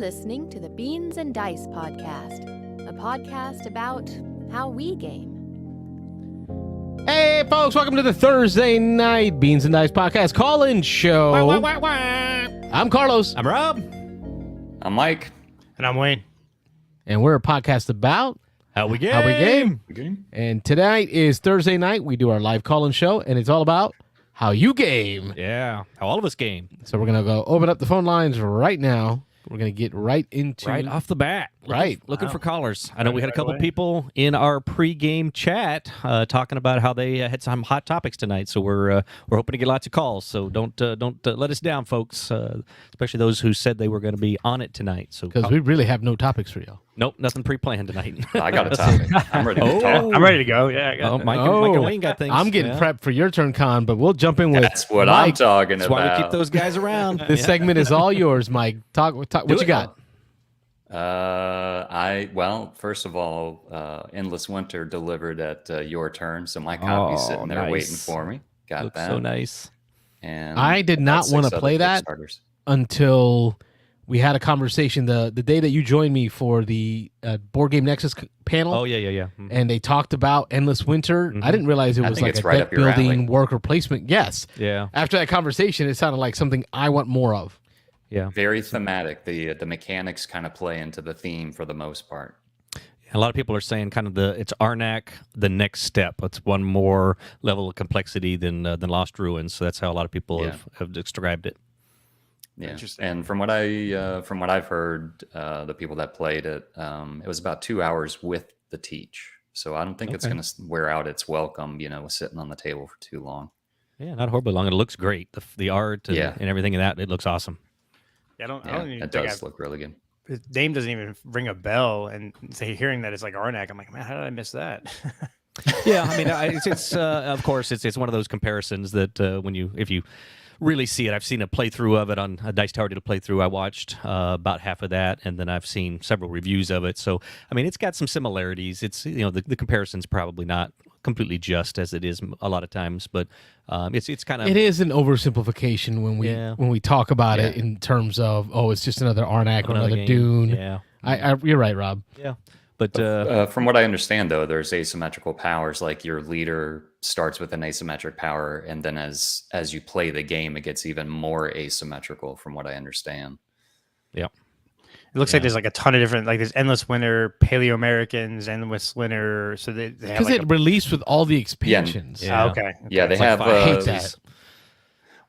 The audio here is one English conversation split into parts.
listening to the Beans and Dice podcast, a podcast about how we game. Hey, folks, welcome to the Thursday night Beans and Dice podcast call-in show. I'm Carlos. I'm Rob. I'm Mike. And I'm Wayne. And we're a podcast about How we game. how we game. Game. And tonight is Thursday night. We do our live call-in show, and it's all about how you game. Yeah, how all of us game. So we're going to go open up the phone lines right now. We're going to get right into Right off the bat. Looking for callers. I know we had a couple people in our pre-game chat talking about how they had some hot topics tonight. So we're hoping to get lots of calls. So don't let us down, folks. Especially those who said they were going to be on it tonight. So because we really have no topics for y'all. Nope, nothing pre-planned tonight. I got a topic. I'm ready to talk. I'm ready to go. Yeah, I got it. Mike and Wayne got things. I'm getting prepped for your turn, Con, but we'll jump in with That's what Mike. I'm talking That's about. why we keep those guys around. This segment is all yours, Mike. Talk what you got? First of all, Endless Winter delivered at your turn, so my copy's sitting there nice. waiting for me. Got Looks that. so nice. And I did not got want 6 to play other that Kickstarters. until we had a conversation the day that you joined me for the Board Game Nexus panel. Oh, yeah. Mhm. And they talked about Endless Winter. Mhm. I didn't realize it I was think like it's a right deck up your alley. building worker placement. Yes. Yeah. After that conversation, it sounded like something I want more of. Yeah. Very thematic. The mechanics kind of play into the theme for the most part. A lot of people are saying kind of it's Arnak, the next step. It's one more level of complexity than Lost Ruins. So that's how a lot of people have described it. Yeah, Interesting. and from what I've heard, the people that played it, it was about 2 hours with the teach. So I don't think it's Okay. going to wear out its welcome, sitting on the table for too long. Yeah, not horribly long. It looks great. The art and, and everything in that, it looks awesome. I don't even It think does look really good. his name doesn't even ring a bell. And hearing that it's like Arnak, I'm like, man, how did I miss that? Yeah, I mean, it's of course it's one of those comparisons that if you really see it, I've seen a playthrough of it on Dice Tower did a playthrough. I watched about half of that, and then I've seen several reviews of it. So I mean, it's got some similarities. It's the comparison's probably not completely just as it is a lot of times, but it's kind of It is an oversimplification when we talk about it in terms of it's just another Arnak or another game. Dune. Yeah, You're right, Rob. yeah. But From what I understand, though, there's asymmetrical powers. Like your leader starts with an asymmetric power, and then as you play the game, it gets even more asymmetrical. From what I understand. yeah. It looks like there's like a ton of different, like there's Endless Winter, Paleo Americans, Endless Winter. So they have Because like it released with all the expansions. Yeah. okay. Yeah, they It's like have. 5 I hate houses. that.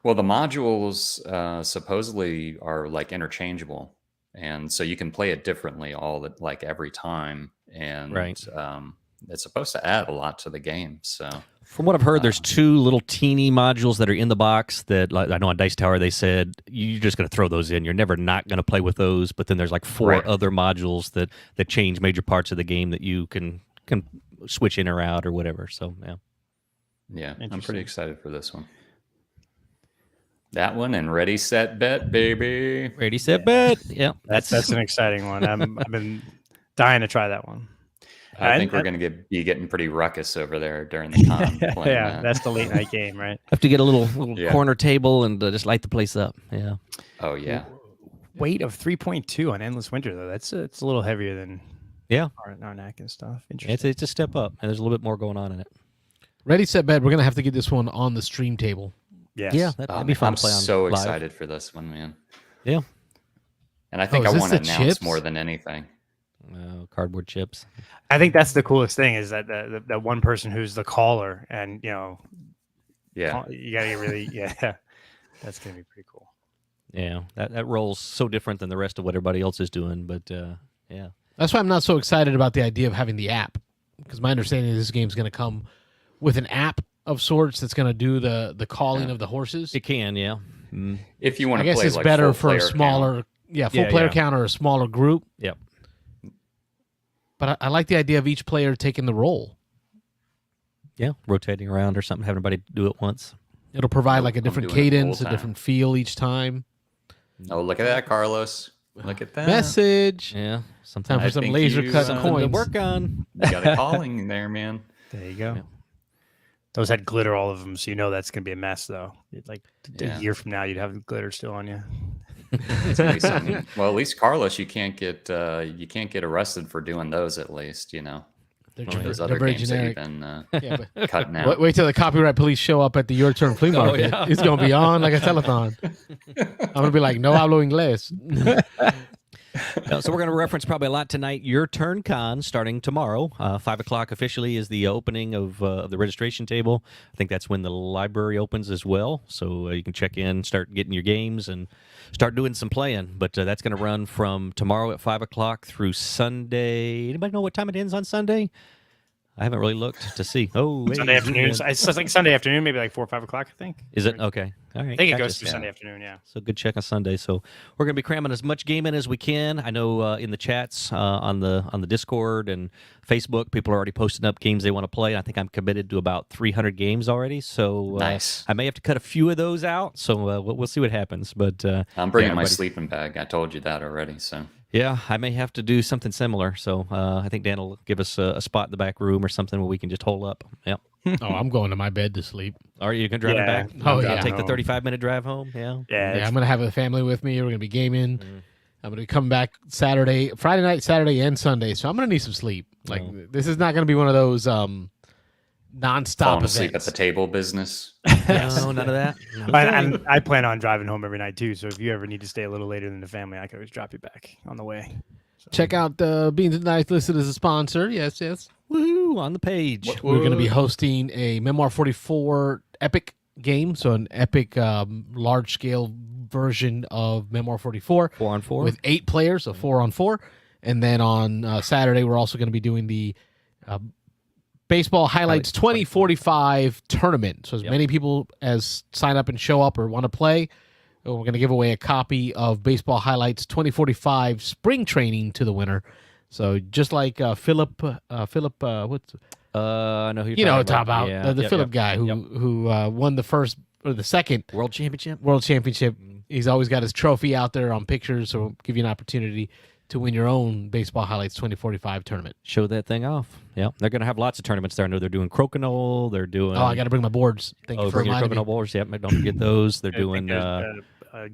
Well, the modules supposedly are like interchangeable, and so you can play it differently every time, and Right. It's supposed to add a lot to the game. So From what I've heard, there's 2 little teeny modules that are in the box that, like, I know on Dice Tower they said you're just going to throw those in. You're never not going to play with those. But then there's like 4 Right. other modules that change major parts of the game that you can switch in or out or whatever. So yeah, I'm Interesting. pretty excited for this one. That one and Ready Set Bet, baby. ready, set, bet. Yeah, That's an exciting one. I've been dying to try that one. I think we're going to be getting pretty ruckus over there during the con. playing Yeah, that. that's the late night game, right? have to get a little Yeah. corner table and just light the place up. Yeah, Oh yeah, Weight of 3.2 on Endless Winter, though. It's a little heavier than Arnak and stuff. Interesting. it's a step up, and there's a little bit more going on in it. Ready, set, bet. We're going to have to get this one on the stream table. Yes. Yeah, that'd be fun I'm to play on so live. excited for this one, man. Yeah, And I think is I this want to the announce chips? more than anything. cardboard chips. I think that's the coolest thing is that that one person who's the caller, and Yeah. you gotta get really that's gonna be pretty cool. Yeah, that rolls so different than the rest of what everybody else is doing. But yeah. That's why I'm not so excited about the idea of having the app. Because my understanding is this game's going to come with an app of sorts that's going to do the calling of the horses. It can, yeah. Mm. If you want I to guess play it's like better full for a player smaller, count. full Yeah, player yeah. count or a smaller group. Yep. But I like the idea of each player taking the role. Yeah, rotating around or something, having everybody do it once. It'll provide Nope, like a I'm different doing it the whole cadence, a time. different feel each time. Oh, look at that, Carlos. Look at that. Message. Yeah, something Time for I some think laser you, cut something to coins. work on. You got a calling there, man. There you go. Yeah. Those had glitter, all of them, so you know that's gonna be a mess, though. Like Yeah. a year from now, you'd have glitter still on you. It's gonna be something. Well, at least Carlos, you can't get arrested for doing those. At least those They're other very games generic. that you've been Yeah, but cutting out. wait till the copyright police show up at the Your Turn flea market. yeah. It's gonna be on like a telethon. I'm gonna be like, no hablo inglés. So we're going to reference probably a lot tonight. Your Turn Con starting tomorrow. 5 o'clock officially is the opening of the registration table. I think that's when the library opens as well. So you can check in, start getting your games, and start doing some playing. But that's going to run from tomorrow at 5 o'clock through Sunday. Anybody know what time it ends on Sunday? I haven't really looked to see. Oh, wait, Sunday afternoon. It's like Sunday afternoon, maybe like 4 or 5 o'clock, I think. Is it? Okay. All right. I think it Gotcha. goes through Sunday afternoon, yeah. So good check on Sunday. So we're going to be cramming as much gaming as we can. I know in the chats on the Discord and Facebook, people are already posting up games they want to play. I think I'm committed to about 300 games already. So Nice. I may have to cut a few of those out. So we'll see what happens. But I'm bringing yeah, my everybody- sleeping bag. I told you that already. So Yeah, I may have to do something similar. So I think Dan will give us a spot in the back room or something where we can just hole up. Yep. Oh, I'm going to my bed to sleep. Are you going to drive Yeah. back? Oh, I'll yeah. take the 35-minute drive home. Yeah. Yeah, Yeah, I'm gonna have a family with me. We're gonna be gaming. I'm gonna be coming back Friday night, Saturday, and Sunday. So I'm gonna need some sleep. Like this is not gonna be one of those nonstop falling events. asleep at the table business. No, none of that. and I plan on driving home every night too. So if you ever need to stay a little later than the family, I can always drop you back on the way. Check out Beans and Dice listed as a sponsor. Yes, yes. Woohoo, on the page. We're going to be hosting a Memoir 44 Epic game, so an epic large-scale version of Memoir 44 4-on-4 with 8 players, so 4-on-4. And then on Saturday, we're also going to be doing the Baseball Highlights 2045 tournament. So as many people as sign up and show up or want to play, we're going to give away a copy of Baseball Highlights 2045 Spring Training to the winner. So just like Philip, I know who you know, top out Yeah, the yep, Philip yep. guy who won the first or the second World Championship. World Championship. He's always got his trophy out there on pictures, so we'll give you an opportunity to win your own Baseball Highlights 2045 tournament. Show that thing off. Yeah, they're going to have lots of tournaments there. I know they're doing Crokinole. They're doing. Oh, I got to bring my boards. Thank you for bring your reminding me. Crokinole boards. Yep, don't forget those. They're I think doing. there's,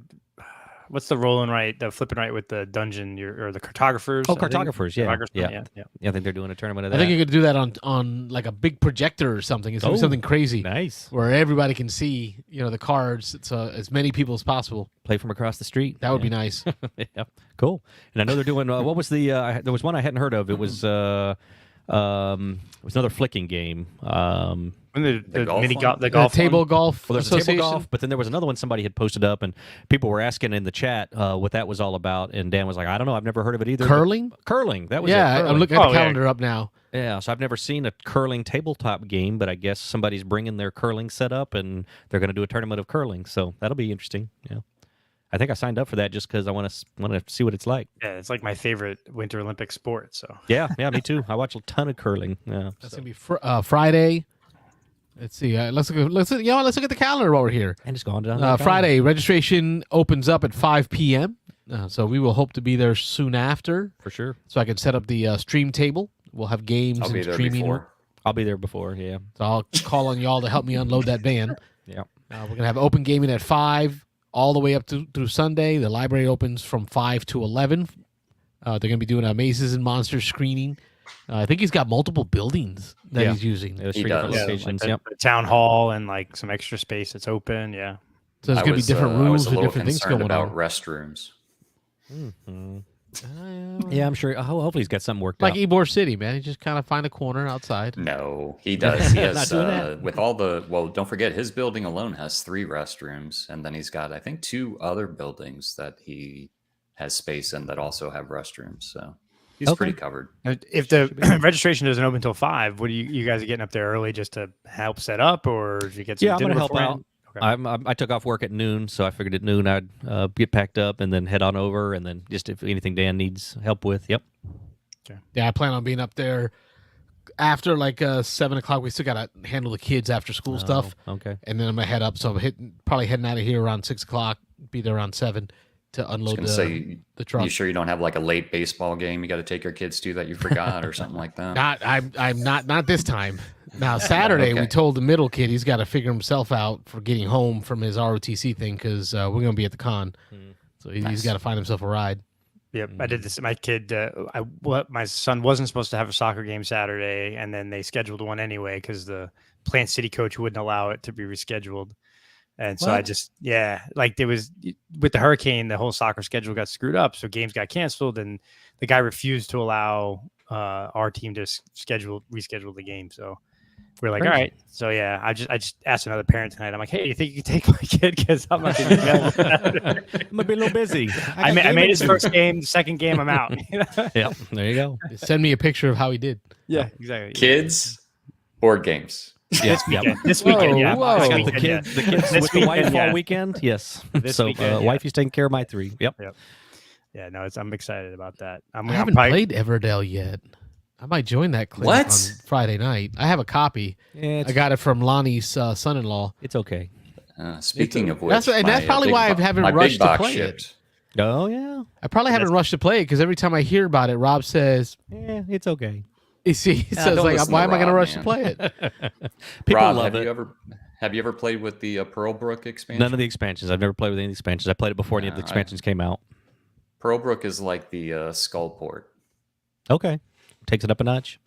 what's the rolling right, the flipping right with the dungeon or the cartographers? Oh, I think? cartographers, yeah. yeah. Yeah, I think they're doing a tournament of that. I think you could do that on like a big projector or something. It's gonna be something crazy Nice. where everybody can see, the cards. It's as many people as possible. Play from across the street. That would be nice. Yeah, cool. And I know they're doing. What was the? There was one I hadn't heard of. It was. It was another flicking game. The golf mini one? golf, the The golf table one? golf Well, there's a table association. golf, but then there was another one somebody had posted up, and people were asking in the chat what that was all about. And Dan was like, "I don't know, I've never heard of it either." Curling? Curling. That was Yeah, it. I'm Curling. looking at the Oh, yeah. calendar up now. Yeah, so I've never seen a curling tabletop game, but I guess somebody's bringing their curling setup, and they're going to do a tournament of curling. So that'll be interesting. Yeah, I think I signed up for that just because I want to see what it's like. Yeah, it's like my favorite Winter Olympic sport. So Yeah, me too. I watch a ton of curling. Yeah, That's gonna be Friday. Let's see. Let's look at the calendar while we're here. and just going down. Friday registration opens up at 5 p.m. So we will hope to be there soon after, for sure. so I can set up the stream table. We'll have games I'll and be there streaming. before. I'll be there before. Yeah, So I'll call on y'all to help me unload that van. yeah. We're gonna have open gaming at 5 all the way up through Sunday. The library opens from 5 to 11. They're gonna be doing a Mazes and Monsters screening. I think he's got multiple buildings that Yeah. he's using. There's He 3 different does. yeah, locations. like Yep. the town hall and like some extra space that's open. Yeah. So there's I gonna be was, different I rooms was a with little different things concerned going about on. restrooms. Yeah, I'm sure. Hopefully, he's got something worked Like out. Ybor City, man. You just kind of find a corner outside. No, he does. He Not has doing that. with all the don't forget his building alone has 3 restrooms, and then he's got I think 2 other buildings that he has space in that also have restrooms. So he's Okay. pretty covered. If the registration doesn't open until 5, what do you guys are getting up there early just to help set up, or did you get some Yeah, I'm dinner gonna help beforehand? out. I took off work at noon, so I figured at noon I'd get packed up and then head on over, and then just if anything Dan needs help with. Yep. Yeah, I plan on being up there after like 7 o'clock. We still gotta handle the kids after school stuff, Okay. and then I'm gonna head up. So I'm probably heading out of here around 6 o'clock. Be there around 7 to unload Gonna say, the truck. you sure you don't have like a late baseball game you got to take your kids to that you forgot or something like that? I'm not this time. Now Saturday we Okay. told the middle kid he's got to figure himself out for getting home from his ROTC thing because we're gonna be at the con. So So he's Nice. got to find himself a ride. Yep, I did this. My kid, my son wasn't supposed to have a soccer game Saturday, and then they scheduled one anyway because the Plant City coach wouldn't allow it to be rescheduled. And so I What? just, like there was with the hurricane, the whole soccer schedule got screwed up, so games got canceled, and the guy refused to allow our team to reschedule the game. So we're like, Crazy. all right. So I just asked another parent tonight. I'm like, hey, you think you can take my kid because I'm not going to be available. I'm gonna be a little busy. I made his first game. The second game, I'm out. Yep, there you go. Send me a picture of how he did. Yeah, exactly. Kids, board games. Yeah, This weekend, Whoa, whoa. I got This the weekend, kids, the kids This with the wife weekend, all yeah. weekend. Yes. This So weekend, yeah. wifey's taking care of my 3. Yep. Yeah, no, I'm excited about that. I haven't played Everdell yet. I might join that clinic What? on Friday night. I have a copy. Yeah, I got it from Lonnie's son-in-law. it's okay. Speaking of which, that's probably why I haven't my rushed big to box play it. shipped. Oh yeah. I probably haven't rushed to play it because every time I hear about it, Rob says, Yeah, it's okay. he says don't like, listen why to am I going to Rob, rush to man. play it? People Rob, love it. have you ever played with the Pearlbrook expansion? None of the expansions. I've never played with any of the expansions. I played it before any of the No, expansions came out. Pearlbrook is like the Skullport. Okay. Takes it up a notch.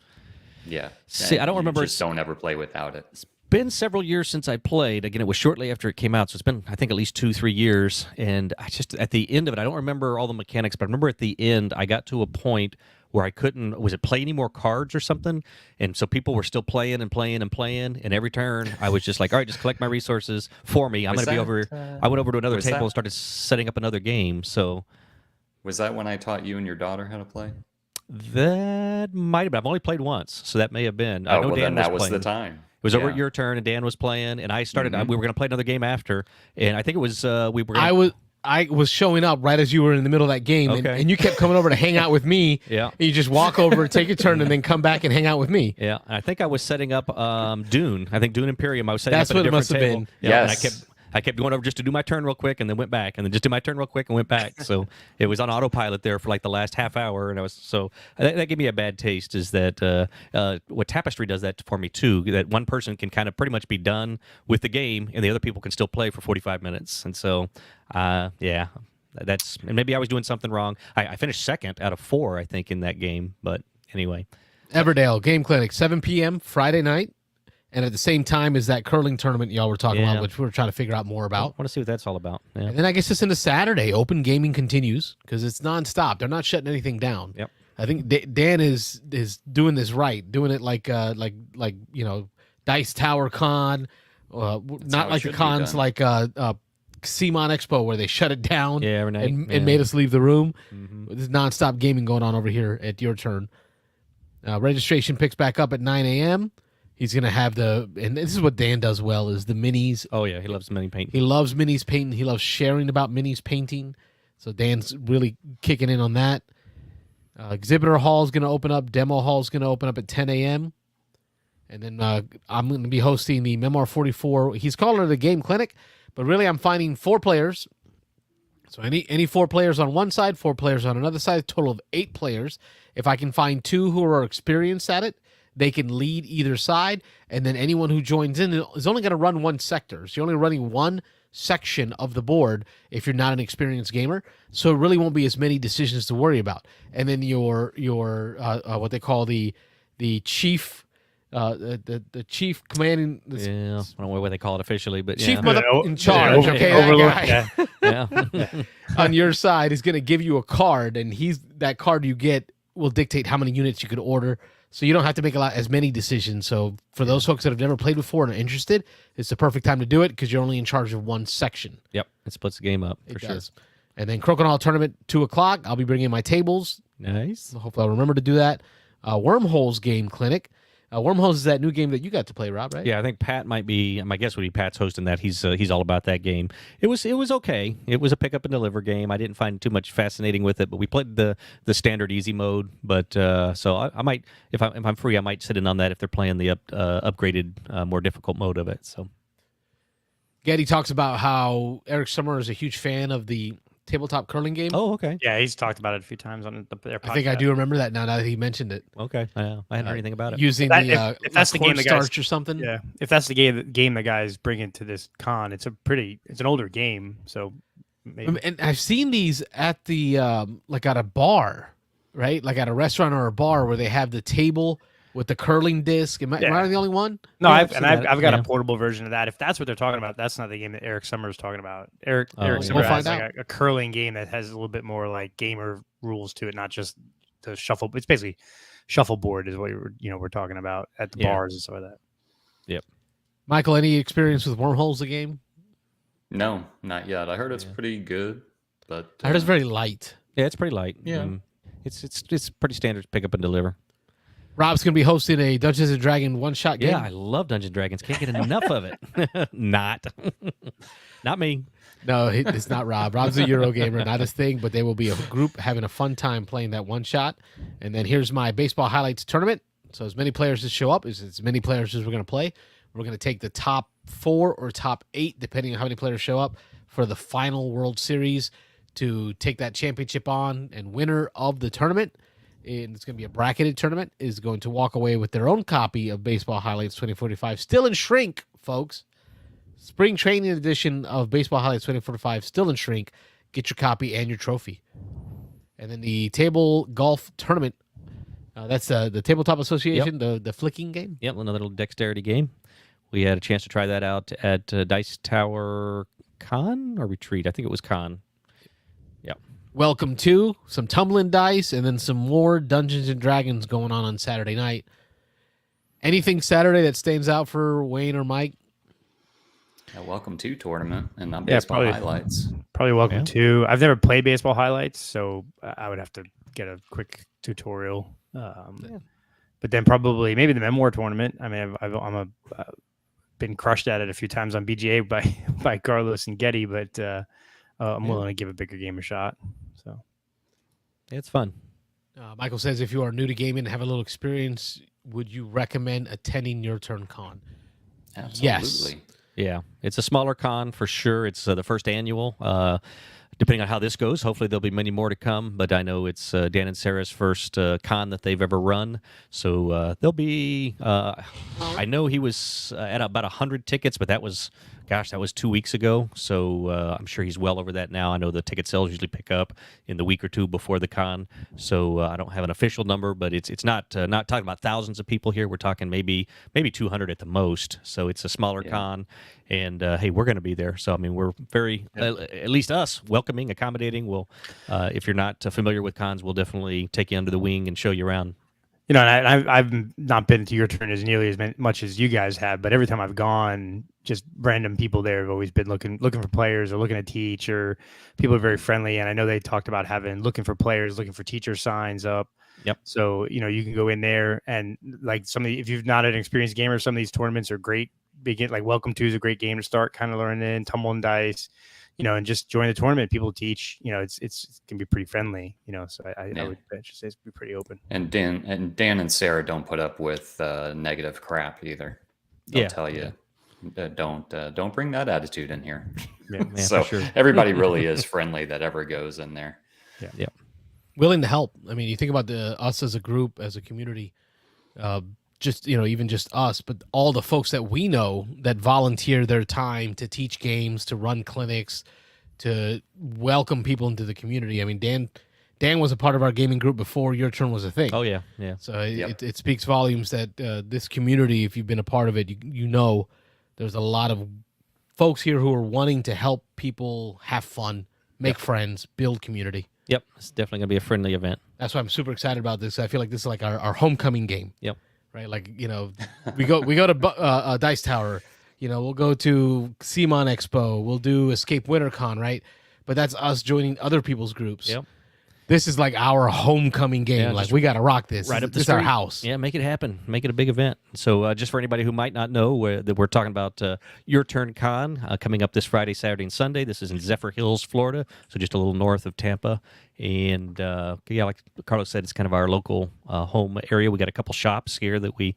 Yeah. See, I don't remember- Just don't ever play without it. Been several years since I played. Again, it was shortly after it came out, so it's been, I think, at least 2-3 years. And I just, at the end of it, I don't remember all the mechanics, but I remember at the end, I got to a point where I couldn't, was it play any more cards or something? And so people were still playing and playing and playing. And every turn, I was just like, all right, just collect my resources for me. I'm going to be over. I went over to another was table that- and started setting up another game. So Was that when I taught you and your daughter how to play? that might have been. I've only played once, so that may have been. I Oh, know well, Dan then that was was playing. the time. It was over Yeah. at your turn, and Dan was playing, and I started. Mhm. We were going to play another game after, and I think it was we were. Gonna, I was showing up right as you were in the middle of that game, Okay. and you kept coming over to hang out with me. Yeah. And you just walk over, take your turn, and then come back and hang out with me. Yeah, I think I was setting up Dune. I think Dune Imperium. I was setting That's up at a what it different must have table. been. Yeah, and Yes. I kept going over just to do my turn real quick, and then went back, and then just do my turn real quick, and went back. So it was on autopilot there for like the last half hour, and I was so that gave me a bad taste. Is that what Tapestry does that for me too? That one person can kind of pretty much be done with the game, and the other people can still play for 45 minutes. And so, yeah. And maybe I was doing something wrong. I finished second out of 4, I think, in that game. But anyway, Everdale Game Clinic, 7 p.m. Friday night, and at the same time as that curling tournament y'all were talking Yeah. about, which we were trying to figure out more I about. want to see what that's all about. Yeah. And then I guess it's into Saturday. Open gaming continues because it's nonstop. They're not shutting anything down. Yep. I think Dan is doing this right, doing it like Dice Tower Con, how not it like the should be cons done. like CMON Expo where they shut it down Yeah, every night. and made us leave the room. Mhm. There's nonstop gaming going on over here at your turn. Registration picks back up at 9 a.m. He's going to have and this is what Dan does well, is the minis. Oh yeah, he loves mini painting. He loves minis painting. He loves sharing about minis painting. So Dan's really kicking in on that. Exhibitor hall is going to open up. Demo hall is going to open up at 10 a.m. And then I'm going to be hosting the Memoir 44. He's calling it a game clinic, but really I'm finding 4 players. So any 4 players on one side, 4 players on another side, total of 8 players. If I can find 2 who are experienced at it, they can lead either side, and then anyone who joins in is only going to run one sector. So you're only running one section of the board if you're not an experienced gamer. So it really won't be as many decisions to worry about. And then your what they call the chief the chief commanding Yeah, I don't know what they call it officially, but chief yeah. mother in charge. Over- Okay, overlook, that guy yeah. on your side is going to give you a card, and that card you get will dictate how many units you could order. So you don't have to make as many decisions. So for those folks that have never played before and are interested, it's the perfect time to do it because you're only in charge of one section. Yep, it splits the game up for It sure. does. And then Crocodile Tournament, 2:00. I'll be bringing my tables. Nice. Hopefully I'll remember to do that. Wormholes Game Clinic. Wormholes is that new game that you got to play, Rob, right? Yeah, I think Pat might be. My guess would be Pat's hosting that. He's all about that game. It was okay. It was a pick up and deliver game. I didn't find too much fascinating with it, but we played the standard easy mode. But so I might, if I'm free, I might sit in on that if they're playing the upgraded, more difficult mode of it. So Getty talks about how Eric Summer is a huge fan of the tabletop curling game. oh okay Yeah, he's talked about it a few times on their podcast. I think I do remember that now that he mentioned it. okay. I hadn't heard anything about it. Using That- the if that's the game the guys- cornstarch or something. Yeah, if that's the game the guys bring into this con, it's an older game, so maybe. And I've seen these at the like at a bar, right? Like at a restaurant or a bar where they have the table with the curling disc. Am I the only one? No, Yeah, I've seen got that. a portable version of that. If that's what they're talking about, that's not the game that Eric Summers is talking about. Eric yeah. Summers We'll has find like a curling game that has a little bit more like gamer rules to it, not just the shuffle. It's basically shuffleboard is what we're talking about at the Yeah. bars and stuff like that. Yep. Michael, any experience with Wormholes, the game? No, not yet. I heard it's pretty good, but I heard it's very light. Yeah, it's pretty light. Yeah. It's pretty standard pick up and deliver. Rob's going to be hosting a Dungeons and Dragons one-shot game. Yeah, I love Dungeons Dragons. Can't get enough of it. Not me. No, it's not Rob. Rob's a Eurogamer, not his thing, but there will be a group having a fun time playing that one-shot. And then here's my baseball highlights tournament. So as many players as show up, as many players as we're going to play. We're going to take the top 4 or top 8, depending on how many players show up, for the final World Series to take that championship on. And winner of the tournament, and it's going to be a bracketed tournament, is going to walk away with their own copy of Baseball Highlights 2045, still in shrink, folks. Spring training edition of Baseball Highlights 2045, still in shrink. Get your copy and your trophy. And then the table golf tournament. That's the Tabletop Association, the flicking game. Yep, another little dexterity game. We had a chance to try that out at Dice Tower Con or Retreat. I think it was Con. Yep. Welcome to some tumbling dice and then some more Dungeons and Dragons going on Saturday night. Anything Saturday that stands out for Wayne or Mike? welcome to tournament and not Yeah, baseball probably. highlights. Probably welcome Yeah. to. I've never played baseball highlights, so I would have to get a quick tutorial. But then probably maybe the memoir tournament. I mean, I'm been crushed at it a few times on BGA by Carlos and Getty, but I'm willing to give a bigger game a shot. So It's fun. Michael says, if you are new to gaming and have a little experience, would you recommend attending Your Turn Con? Absolutely. Yes. Yeah, it's a smaller con for sure. It's the first annual. Depending on how this goes, hopefully there'll be many more to come. But I know it's Dan and Sarah's first con that they've ever run. So there'll be, I know he was at about 100 tickets, but that was 2 weeks ago. So I'm sure he's well over that now. I know the ticket sales usually pick up in the week or two before the con. So I don't have an official number, but it's not talking about thousands of people here. We're talking maybe 200 at the most. So it's a smaller con. And hey, we're going to be there. So I mean, we're very, at least us, welcoming, accommodating. We'll, if you're not familiar with cons, we'll definitely take you under the wing and show you around. and I've not been to Your Turn as nearly as much as you guys have, but every time I've gone, just random people there have always been looking for players or looking to teach, or people are very friendly. And I know they talked about looking for players, looking for teacher signs up. Yep. So you can go in there and like if you've not an experienced gamer, some of these tournaments are great. Like Welcome To is a great game to start kind of learning, tumbling dice, and just join the tournament. People teach, it can be pretty friendly, so I would say it's pretty open. And Dan and Sarah don't put up with negative crap either. They'll tell you, don't bring that attitude in here. Yeah, So for sure. everybody really is friendly that ever goes in there. Yeah. Willing to help. I mean, you think about us as a group, as a community, just even just us, but all the folks that we know that volunteer their time to teach games, to run clinics, to welcome people into the community. I mean, Dan was a part of our gaming group before Your Turn was a thing. Oh yeah. So it speaks volumes that this community, if you've been a part of it, you know there's a lot of folks here who are wanting to help people have fun, make friends, build community. Yep. It's definitely gonna be a friendly event. That's why I'm super excited about this. I feel like this is like our homecoming game. Yep. Right, like we go to Dice Tower, we'll go to CMON Expo, we'll do Escape WinterCon, right? But that's us joining other people's groups. Yep. This is like our homecoming game. Yeah, like just we got to rock this. Right up the this is our street. house. Yeah, make it happen. Make it a big event. So just for anybody who might not know that we're talking about Your Turn Con coming up this Friday, Saturday, and Sunday. This is in Zephyr Hills, Florida, so just a little north of Tampa. And like Carlos said, it's kind of our local home area. We got a couple shops here that we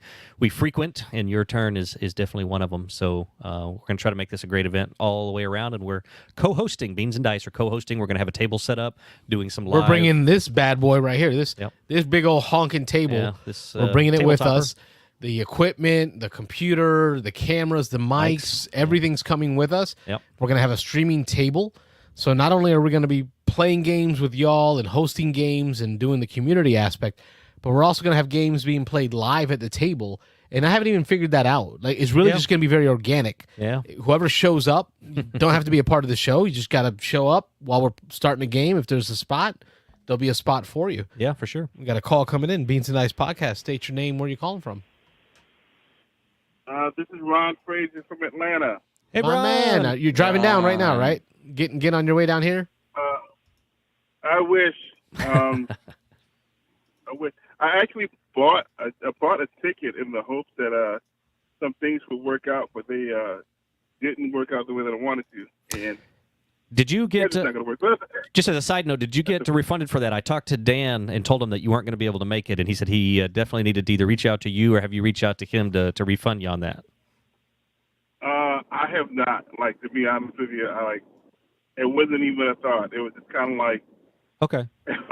frequent, and Your Turn is definitely one of them. So we're going to try to make this a great event all the way around, and we're co-hosting. Beans and Dice are co-hosting. We're going to have a table set up, doing some live. We're bringing this bad boy right here. This big old honking table. Yeah, this, we're bringing it with table us. The equipment, the computer, the cameras, the mics, everything's coming with us. Yep. We're going to have a streaming table. So not only are we going to be playing games with y'all and hosting games and doing the community aspect, but we're also going to have games being played live at the table. And I haven't even figured that out. Like, it's really just going to be very organic. Yeah. Whoever shows up, you don't have to be a part of the show. You just got to show up while we're starting a game. If there's a spot, there'll be a spot for you. Yeah, for sure. We got a call coming in. Beans and Dice Podcast. State your name. Where you calling from? This is Ron Fraser from Atlanta. Hey, My Brian. man, you're driving down right now, right? Get on your way down here. I wish. I wish. I actually bought a ticket in the hopes that some things would work out, but they didn't work out the way that I wanted to. And Did you get it's not going to work. But just as a side note, did you get refunded for that? I talked to Dan and told him that you weren't going to be able to make it, and he said he definitely needed to either reach out to you or have you reach out to him to refund you on that. I have not. Like, to be honest with you, it wasn't even a thought. It was just kind of like. Okay.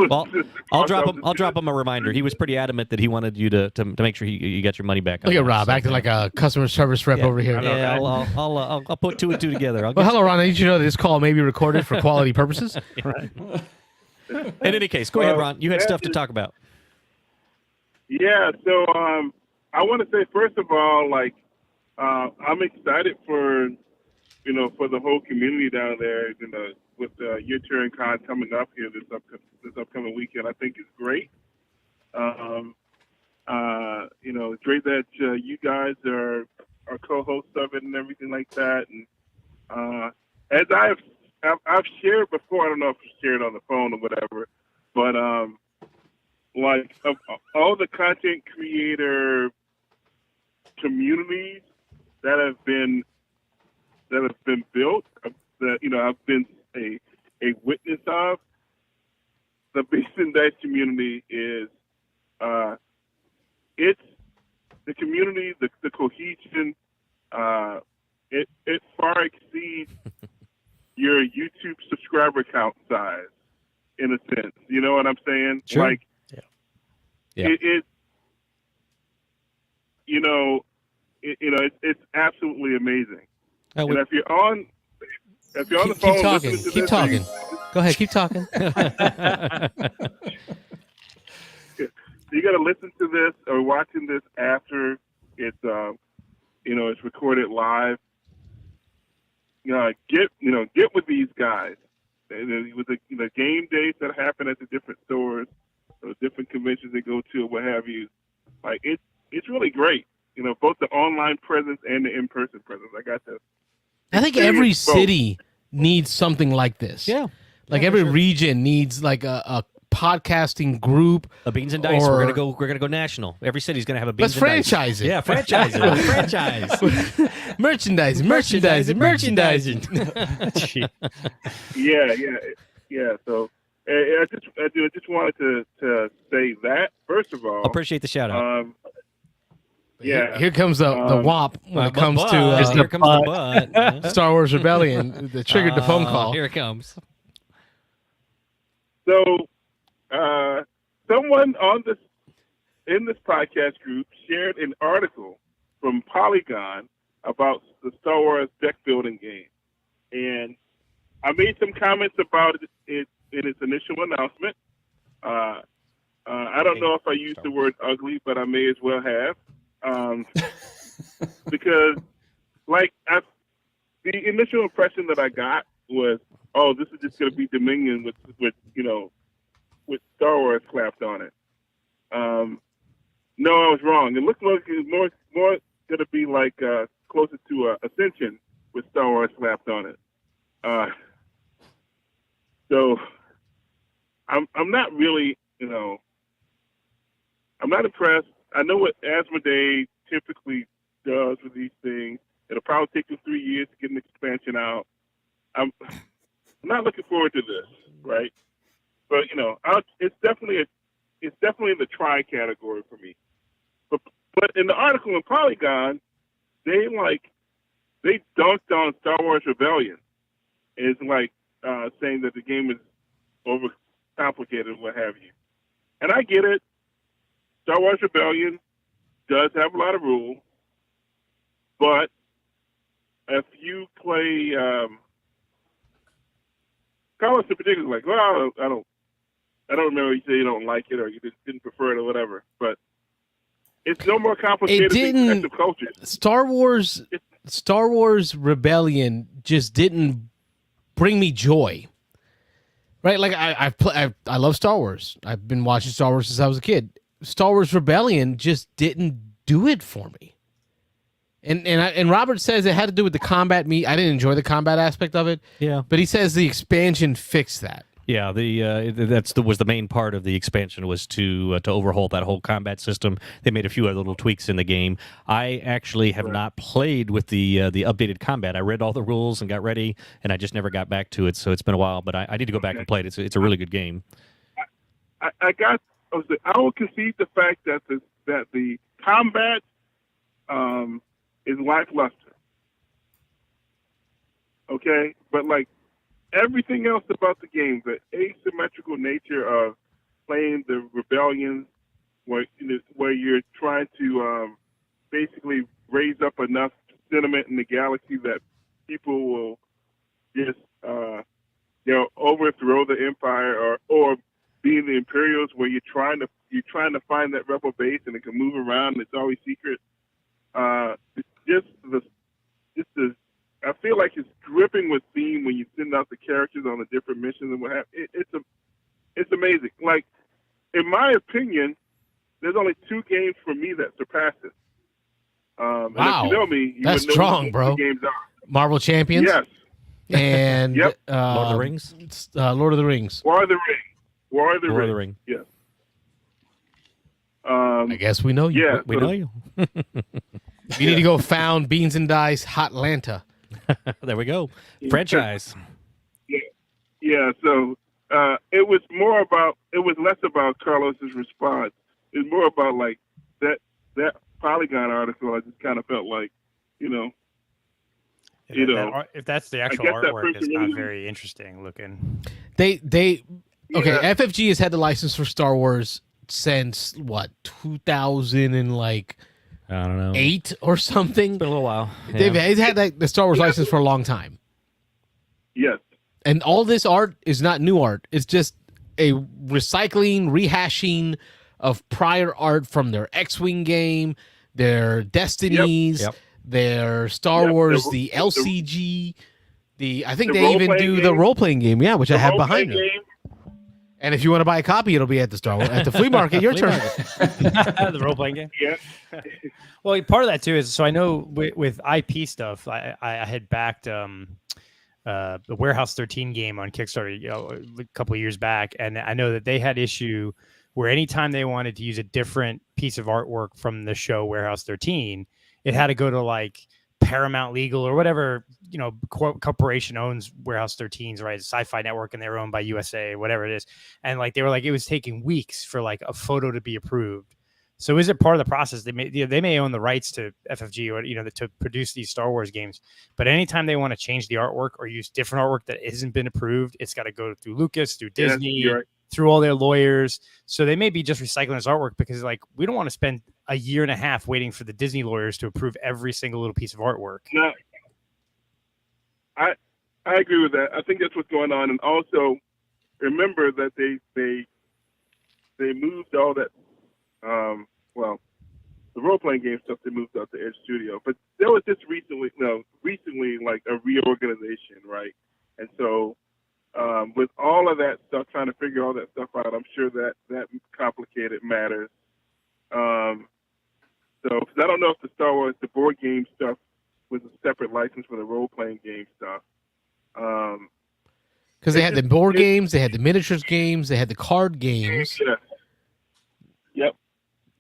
Well, I'll drop him a reminder. He was pretty adamant that he wanted you to make sure you got your money back. Look at Rob acting like a customer service rep over here. Yeah, I'll put two and two together. Well, hello, Ron. I need you to know that this call may be recorded for quality purposes. Right. In any case, go ahead, Ron. You had stuff to talk about. Yeah. So I want to say, first of all, I'm excited for the whole community down there. With your turn con coming up here this upcoming weekend, I think is great. It's great that you guys are co-hosts of it and everything like that. And as I've shared before, I don't know if you shared on the phone or whatever, but of all the content creator communities that have been built, that I've been a witness of, the Beast and Dice community is it's the community, the cohesion. It far exceeds your YouTube subscriber count size, in a sense. You know what I'm saying? Sure. It's absolutely amazing. Oh, And if you're on the phone, Keep talking. listening to Keep this, talking. Go ahead. Keep talking. You got to listen to this or watching this after it's it's recorded live. Get with these guys. With the game days that happen at the different stores or different conventions they go to or what have you. It's really great. Both the online presence and the in-person presence. I think every city needs something like this. Yeah. Every region needs a podcasting group. A Beans and Dice. We're gonna go national. Every city's gonna have a Beans Let's and Dice. franchise it. Yeah, franchise it. Franchise. Merchandising. Yeah. So I just wanted to say that first of all. Appreciate the shout out. Yeah. Here comes the whop when it comes to here comes the butt. Star Wars Rebellion that triggered the phone call. Here it comes. So, someone in this podcast group shared an article from Polygon about the Star Wars deck building game, and I made some comments about it in its initial announcement. I don't know if I used the word ugly, but I may as well have, because the initial impression that I got was, oh, this is just going to be Dominion with Star Wars clapped on it. No, I was wrong. It looked like it was more going to be closer to Ascension with Star Wars slapped on it. So I'm not really, I'm not impressed. I know what Asmodee typically does with these things. It'll probably take them 3 years to get an expansion out. I'm not looking forward to this, right? But it's definitely in the try category for me. But in the article in Polygon, they dunked on Star Wars Rebellion. It's saying that the game is overcomplicated, what have you. And I get it. Star Wars Rebellion does have a lot of rules, but if you play Carlos in particular is like, well, I don't remember you say you don't like it or you just didn't prefer it or whatever. But it's no more complicated than Detective Culture. Star Wars Rebellion just didn't bring me joy. Right? Like I love Star Wars. I've been watching Star Wars since I was a kid. Star Wars Rebellion just didn't do it for me. And Robert says it had to do with the combat. I didn't enjoy the combat aspect of it. Yeah. But he says the expansion fixed that. Yeah, was the main part of the expansion was to overhaul that whole combat system. They made a few other little tweaks in the game. I actually have not played with the updated combat. I read all the rules and got ready, and I just never got back to it. So it's been a while, but I need to go back and play it. It's a really good game. I will concede the fact that the combat is lackluster. Okay, but like everything else about the game, the asymmetrical nature of playing the rebellions, where you're trying to basically raise up enough sentiment in the galaxy that people will just overthrow the Empire, or being the Imperials, where you're trying to find that rebel base and it can move around and it's always secret. I feel like it's dripping with theme when you send out the characters on the different missions and what have. It's amazing. Like, in my opinion, there's only 2 games for me that surpass it. Wow, and if you know me, you that's would know strong, what bro. the games are. Marvel Champions. Yes. And Yep. Lord of the Rings. Lord of the Rings. War of the Ring. War of the Lord of Ring. the Ring. Yes. I guess we know you. Yeah, We know you. You need to go found Beans and Dice Hotlanta. There we go. Franchise. Yeah. So it was less about Carlos's response. It was more about like that Polygon article. I just kind of felt like, if that's the actual guess that artwork, it's person not really- very interesting looking. FFG has had the license for Star Wars since 2000 and like I don't know. 8 or something. It's been a little while. Yeah. They've had the Star Wars license for a long time. Yes. And all this art is not new art. It's just a recycling, rehashing of prior art from their X-Wing game, their Destinies, Yep. their Star Wars, the LCG. I think they even do the role-playing game, which I have behind me. And if you want to buy a copy, it'll be at the flea market. Your turn. The role playing game. Yeah. Well, part of that too is, so I know with IP stuff, I had backed the Warehouse 13 game on Kickstarter a couple of years back, and I know that they had issue where anytime they wanted to use a different piece of artwork from the show Warehouse 13, it had to go to like Paramount Legal or whatever, corporation owns Warehouse 13's, right? Sci-Fi Network, and they're owned by USA, whatever it is. And like, they were like, it was taking weeks for like a photo to be approved. So is it part of the process? They may own the rights to FFG or, to produce these Star Wars games, but anytime they want to change the artwork or use different artwork that hasn't been approved, it's got to go through Lucas, through Disney, right. through all their lawyers. So they may be just recycling his artwork because like, we don't want to spend a year and a half waiting for the Disney lawyers to approve every single little piece of artwork. No, I agree with that. I think that's what's going on. And also remember that they moved all that, the role-playing game stuff, they moved out to Edge Studio. But there was just recently like a reorganization, right? And so with all of that stuff, trying to figure all that stuff out, I'm sure that complicated matters. So, because I don't know if the Star Wars, the board game stuff was a separate license for the role-playing game stuff. Because they had the board games, they had the miniatures games, they had the card games. Yeah. Yep.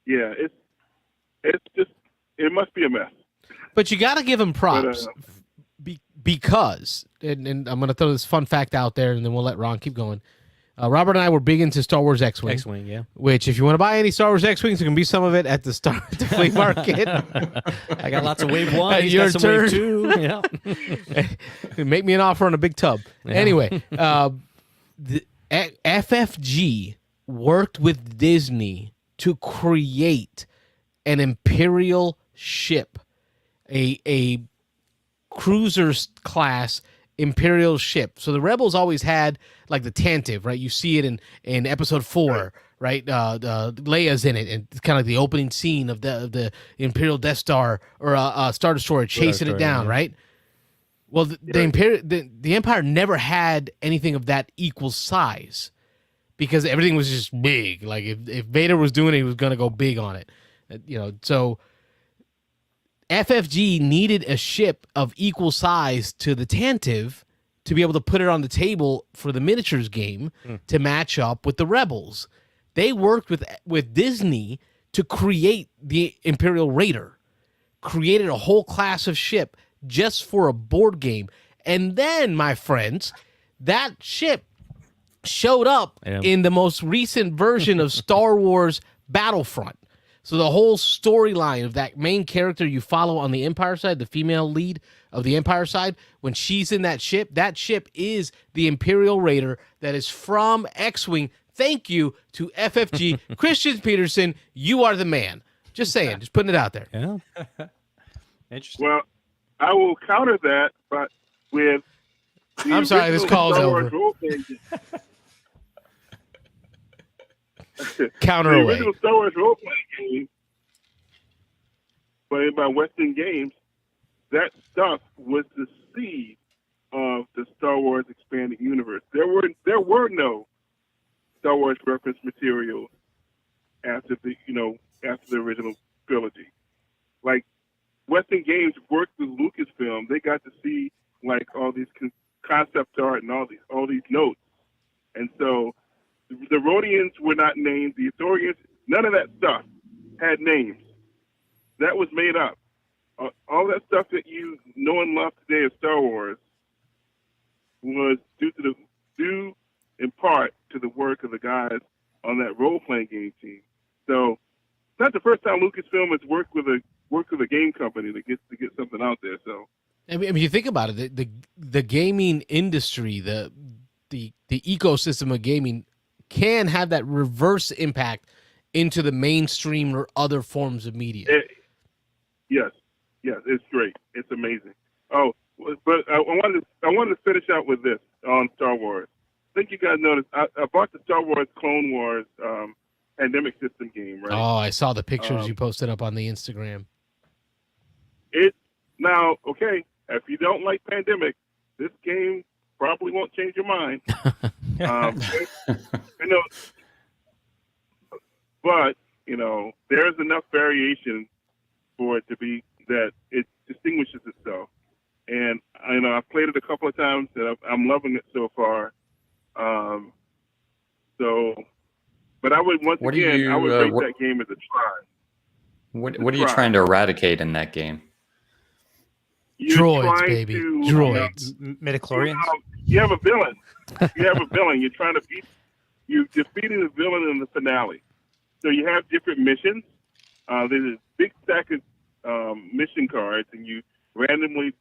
Yeah. It's just, it must be a mess. But you got to give them props because, and I'm going to throw this fun fact out there, and then we'll let Ron keep going. Robert and I were big into Star Wars X-Wing. X-Wing, yeah. Which, if you want to buy any Star Wars X-Wings, there can be some of it at the flea market. I got lots of Wave 1. He's Your got some turn. Wave 2. Yeah. Make me an offer on a big tub. Yeah. Anyway, the FFG worked with Disney to create an Imperial ship, a cruiser class Imperial ship. So the Rebels always had like the Tantive, right? You see it in Episode 4, right? Leia's in it, and it's kind of like the opening scene of the Imperial Death Star or Star Destroyer chasing it down, right? Well, the Empire never had anything of that equal size because everything was just big. Like if Vader was doing it, he was going to go big on it, So FFG needed a ship of equal size to the Tantive to be able to put it on the table for the miniatures game to match up with the Rebels. They worked with Disney to create the Imperial Raider, created a whole class of ship just for a board game. And then, my friends, that ship showed up in the most recent version of Star Wars Battlefront. So the whole storyline of that main character you follow on the Empire side, the female lead of the Empire side, when she's in that ship is the Imperial Raider that is from X-Wing. Thank you to FFG. Christian Peterson, you are the man. Just saying, just putting it out there. Yeah. Interesting. Well, I will counter that, but with the I'm sorry, this original call's Star Wars over. role-playing Counter the away. original Star Wars role-playing game played by Western Games, that stuff was the seed of the Star Wars expanded universe. There were no Star Wars reference material after the original trilogy. Like Western Games worked with Lucasfilm, they got to see like all these concept art and all these notes, and so the Rhodians were not named. The Ithorians, none of that stuff had names. That was made up. All that stuff that you know and love today of Star Wars was due in part to the work of the guys on that role-playing game team. So it's not the first time Lucasfilm has worked with a game company to get something out there. So I mean, you think about it, the gaming industry, the ecosystem of gaming can have that reverse impact into the mainstream or other forms of media. Yes, it's great. It's amazing. Oh, but I wanted to finish out with this on Star Wars. I think you guys noticed I bought the Star Wars Clone Wars Pandemic System game, right? Oh, I saw the pictures you posted up on the Instagram. Now, okay, if you don't like Pandemic, this game probably won't change your mind. But there's enough variation for it to be that it distinguishes itself. And I've played it a couple of times, and I'm loving it so far. But I would rate that game as a try. What are you trying to eradicate in that game? Droids, baby. Droids. Midichlorians? You have a villain. You're trying to you're defeating the villain in the finale. So you have different missions. There's a big stack of mission cards, and you randomly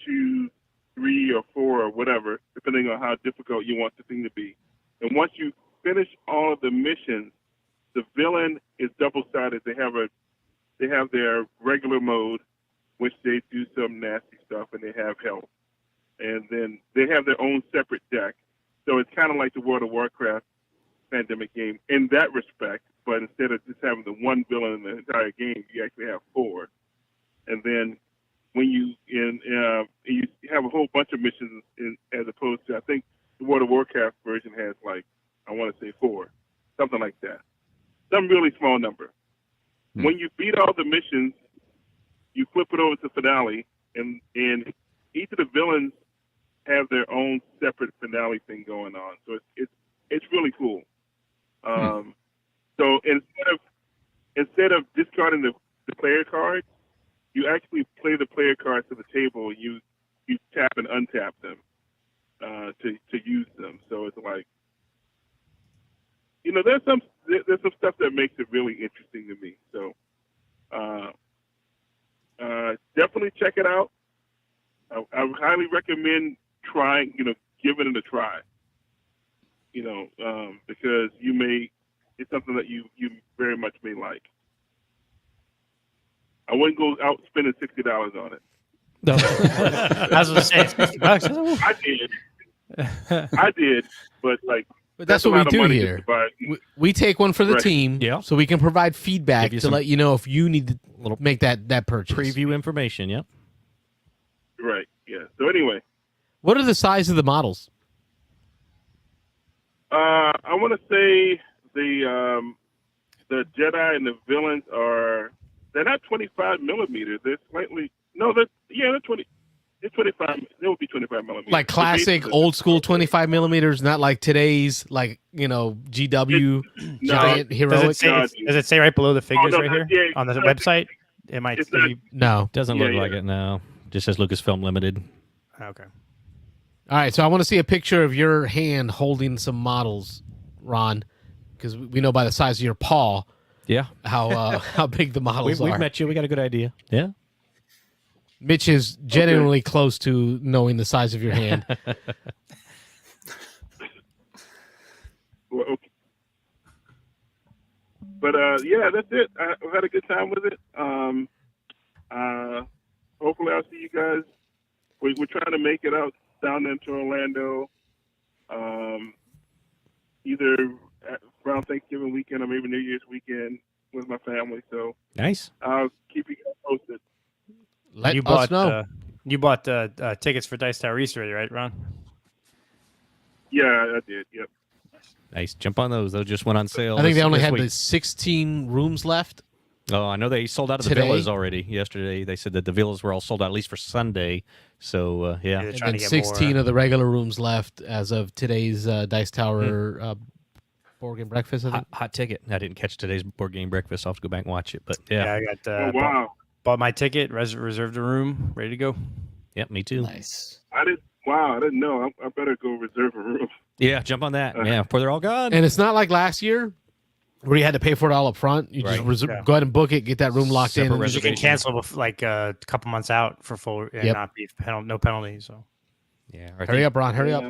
choose 3 or 4 or whatever, depending on how difficult you want the thing to be. And once you finish all of the missions, the villain is double-sided. They have their regular mode, which they do some nasty stuff, and they have health. And then they have their own separate deck. So it's kind of like the World of Warcraft Pandemic game in that respect, but instead of just having the one villain in the entire game, you actually have 4. And then when you have a whole bunch of missions as opposed to, I think the World of Warcraft version has like, I want to say 4, something like that. Some really small number. When you beat all the missions, you flip it over to finale, and each of the villains have their own separate finale thing going on. So it's really cool. So instead of discarding the player cards, you actually play the player cards to the table. And you tap and untap them to use them. So it's like, there's some stuff that makes it really interesting to me. So definitely check it out. I would highly recommend trying, giving it a try. Because it's something that you very much may like. I wouldn't go out spending $60 on it. No. I was going to say, it's $50. I did, but like. But that's a what we lot of do money here. to buy. We take one for the Right. team, Yeah. so we can provide feedback Give you to some let you know if you need to make that purchase. Preview information. Yep. Right. Yeah. So anyway, What are the size of the models? I want to say the Jedi and the villains they're not 25 millimeters. They're slightly they're 20. It's 25. It will be 25 millimeters. Like classic, The base is- old school 25 millimeters, not like today's, like, GW giant heroic. Does it say right below the figures no, right here yeah, on the no, website? It might. it's not- No. Doesn't Yeah, look yeah. like it. No. Just says Lucasfilm Limited. Okay. All right, so I want to see a picture of your hand holding some models, Ron, because we know by the size of your paw Yeah. how big the models We've are. met you. We got a good idea. Yeah. Mitch is genuinely close to knowing the size of your hand. Well, okay. But yeah, that's it. I've had a good time with it. Hopefully, I'll see you guys. We're trying to make it out down into Orlando, either around Thanksgiving weekend or maybe New Year's weekend with my family. So Nice. I'll keep you guys posted. Let you us bought know. you bought tickets for Dice Tower East already, right, Ron? Yeah, I did. Yep. Nice. Jump on those. Those just went on sale. I think they only had week. the 16 rooms left. Oh, I know they sold out of the Today? villas already. Yesterday, they said that the villas were all sold out, at least for Sunday. So, yeah. They're And trying then to get 16 more. of the regular rooms left as of today's Dice Tower board game breakfast. I think. Hot ticket. I didn't catch today's board game breakfast. I'll have to go back and watch it. But, yeah. I got Oh wow. bought my ticket, reserved a room, ready to go. Yep, me too. Nice. I didn't know. I better go reserve a room. Yeah, jump on that. Yeah, before they're all gone. And it's not like last year where you had to pay for it all up front. You Right. just Yeah. go ahead and book it, get that room locked Separate in. and You can reservation. cancel like a couple months out for full and Yep. not be no penalty. So Yeah. Hurry up, Ron. Hurry up.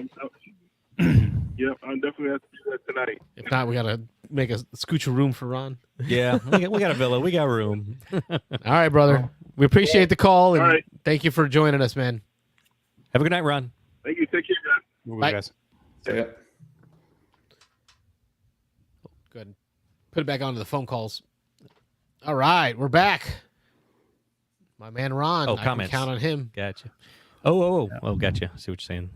Yep, I'm definitely have to do that tonight. If not, we got to make a scooch a room for Ron. Yeah, we got a villa. We got room. All right, brother. We appreciate the call, and All right. thank you for joining us, man. Have a good night, Ron. Thank you. Take care, guys. Bye. guys. Yeah. Good. Put it back onto the phone calls. All right, we're back. My man Ron. Oh, I comments. can count on him. Gotcha. Oh, gotcha. See what you're saying.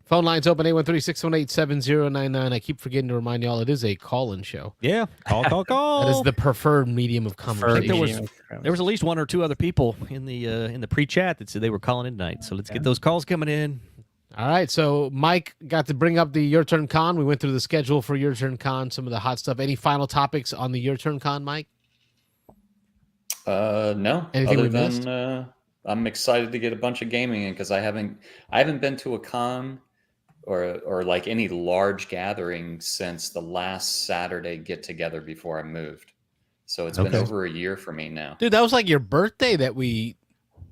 Phone lines open 813-618-7099. I keep forgetting to remind y'all it is a call-in show. Yeah. Call. That is the preferred medium of I think conversation. there was at least one or two other people in the pre-chat that said they were calling in tonight. So let's get those calls coming in. All right, so Mike got to bring up the Your Turn Con. We went through the schedule for Your Turn Con, some of the hot stuff. Any final topics on the Your Turn Con, Mike? No. Anything other we than missed? I'm excited to get a bunch of gaming in because I haven't been to a con or like any large gathering since the last Saturday get together before I moved. So it's been Okay. over a year for me now. Dude, that was like your birthday that we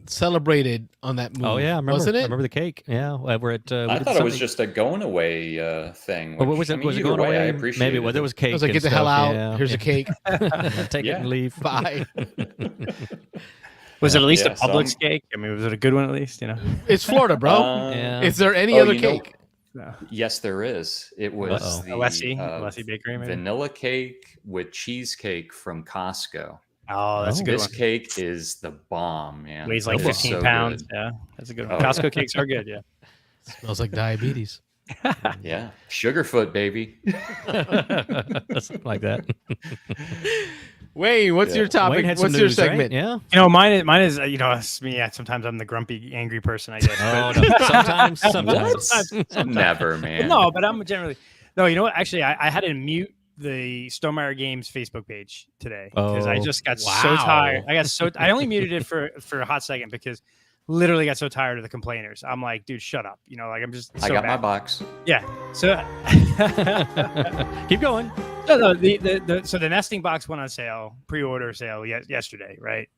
celebrated on that move. Oh yeah, I remember. Wasn't it? I remember the cake. Yeah, we're at. I thought it was just a going away thing. Well, what was which, it? I mean, Was it either going way, I away? appreciate Maybe it. there was cake. I was like, and get the hell stuff, out. yeah. Here's a cake. Take it and leave. Bye. Was it at least Yeah, a so Publix cake? I mean, was it a good one at least? You know. It's Florida, bro. Yeah. Is there any other you know- cake? No. Yes, there is. It was Uh-oh. the Alessi Bakery, maybe. vanilla cake with cheesecake from Costco. Oh, that's a good This one. cake is the bomb, man. Weighs like It is 15 so pounds. good. Yeah, that's a good one. Oh, Costco cakes are good. Yeah. Smells like diabetes. Yeah, Sugarfoot, baby. Something like that. Wayne, what's Yeah. your topic? Wayne had some What's your news, right? segment? Yeah. You know, mine is you know, it's me. Sometimes I'm the grumpy, angry person. I guess. Oh, but- no. Sometimes. Never, man. No, but I'm generally no. You know what? Actually, I had to mute the Stonemaier Games Facebook page today because I Oh, just got so wow. tired. I only muted it for a hot second because literally got so tired of the complainers. I'm like, dude, shut up. You know, like I'm just. So I got my mad. box. Yeah. So. Keep going. No, so the nesting box went on sale, pre-order sale yesterday, right?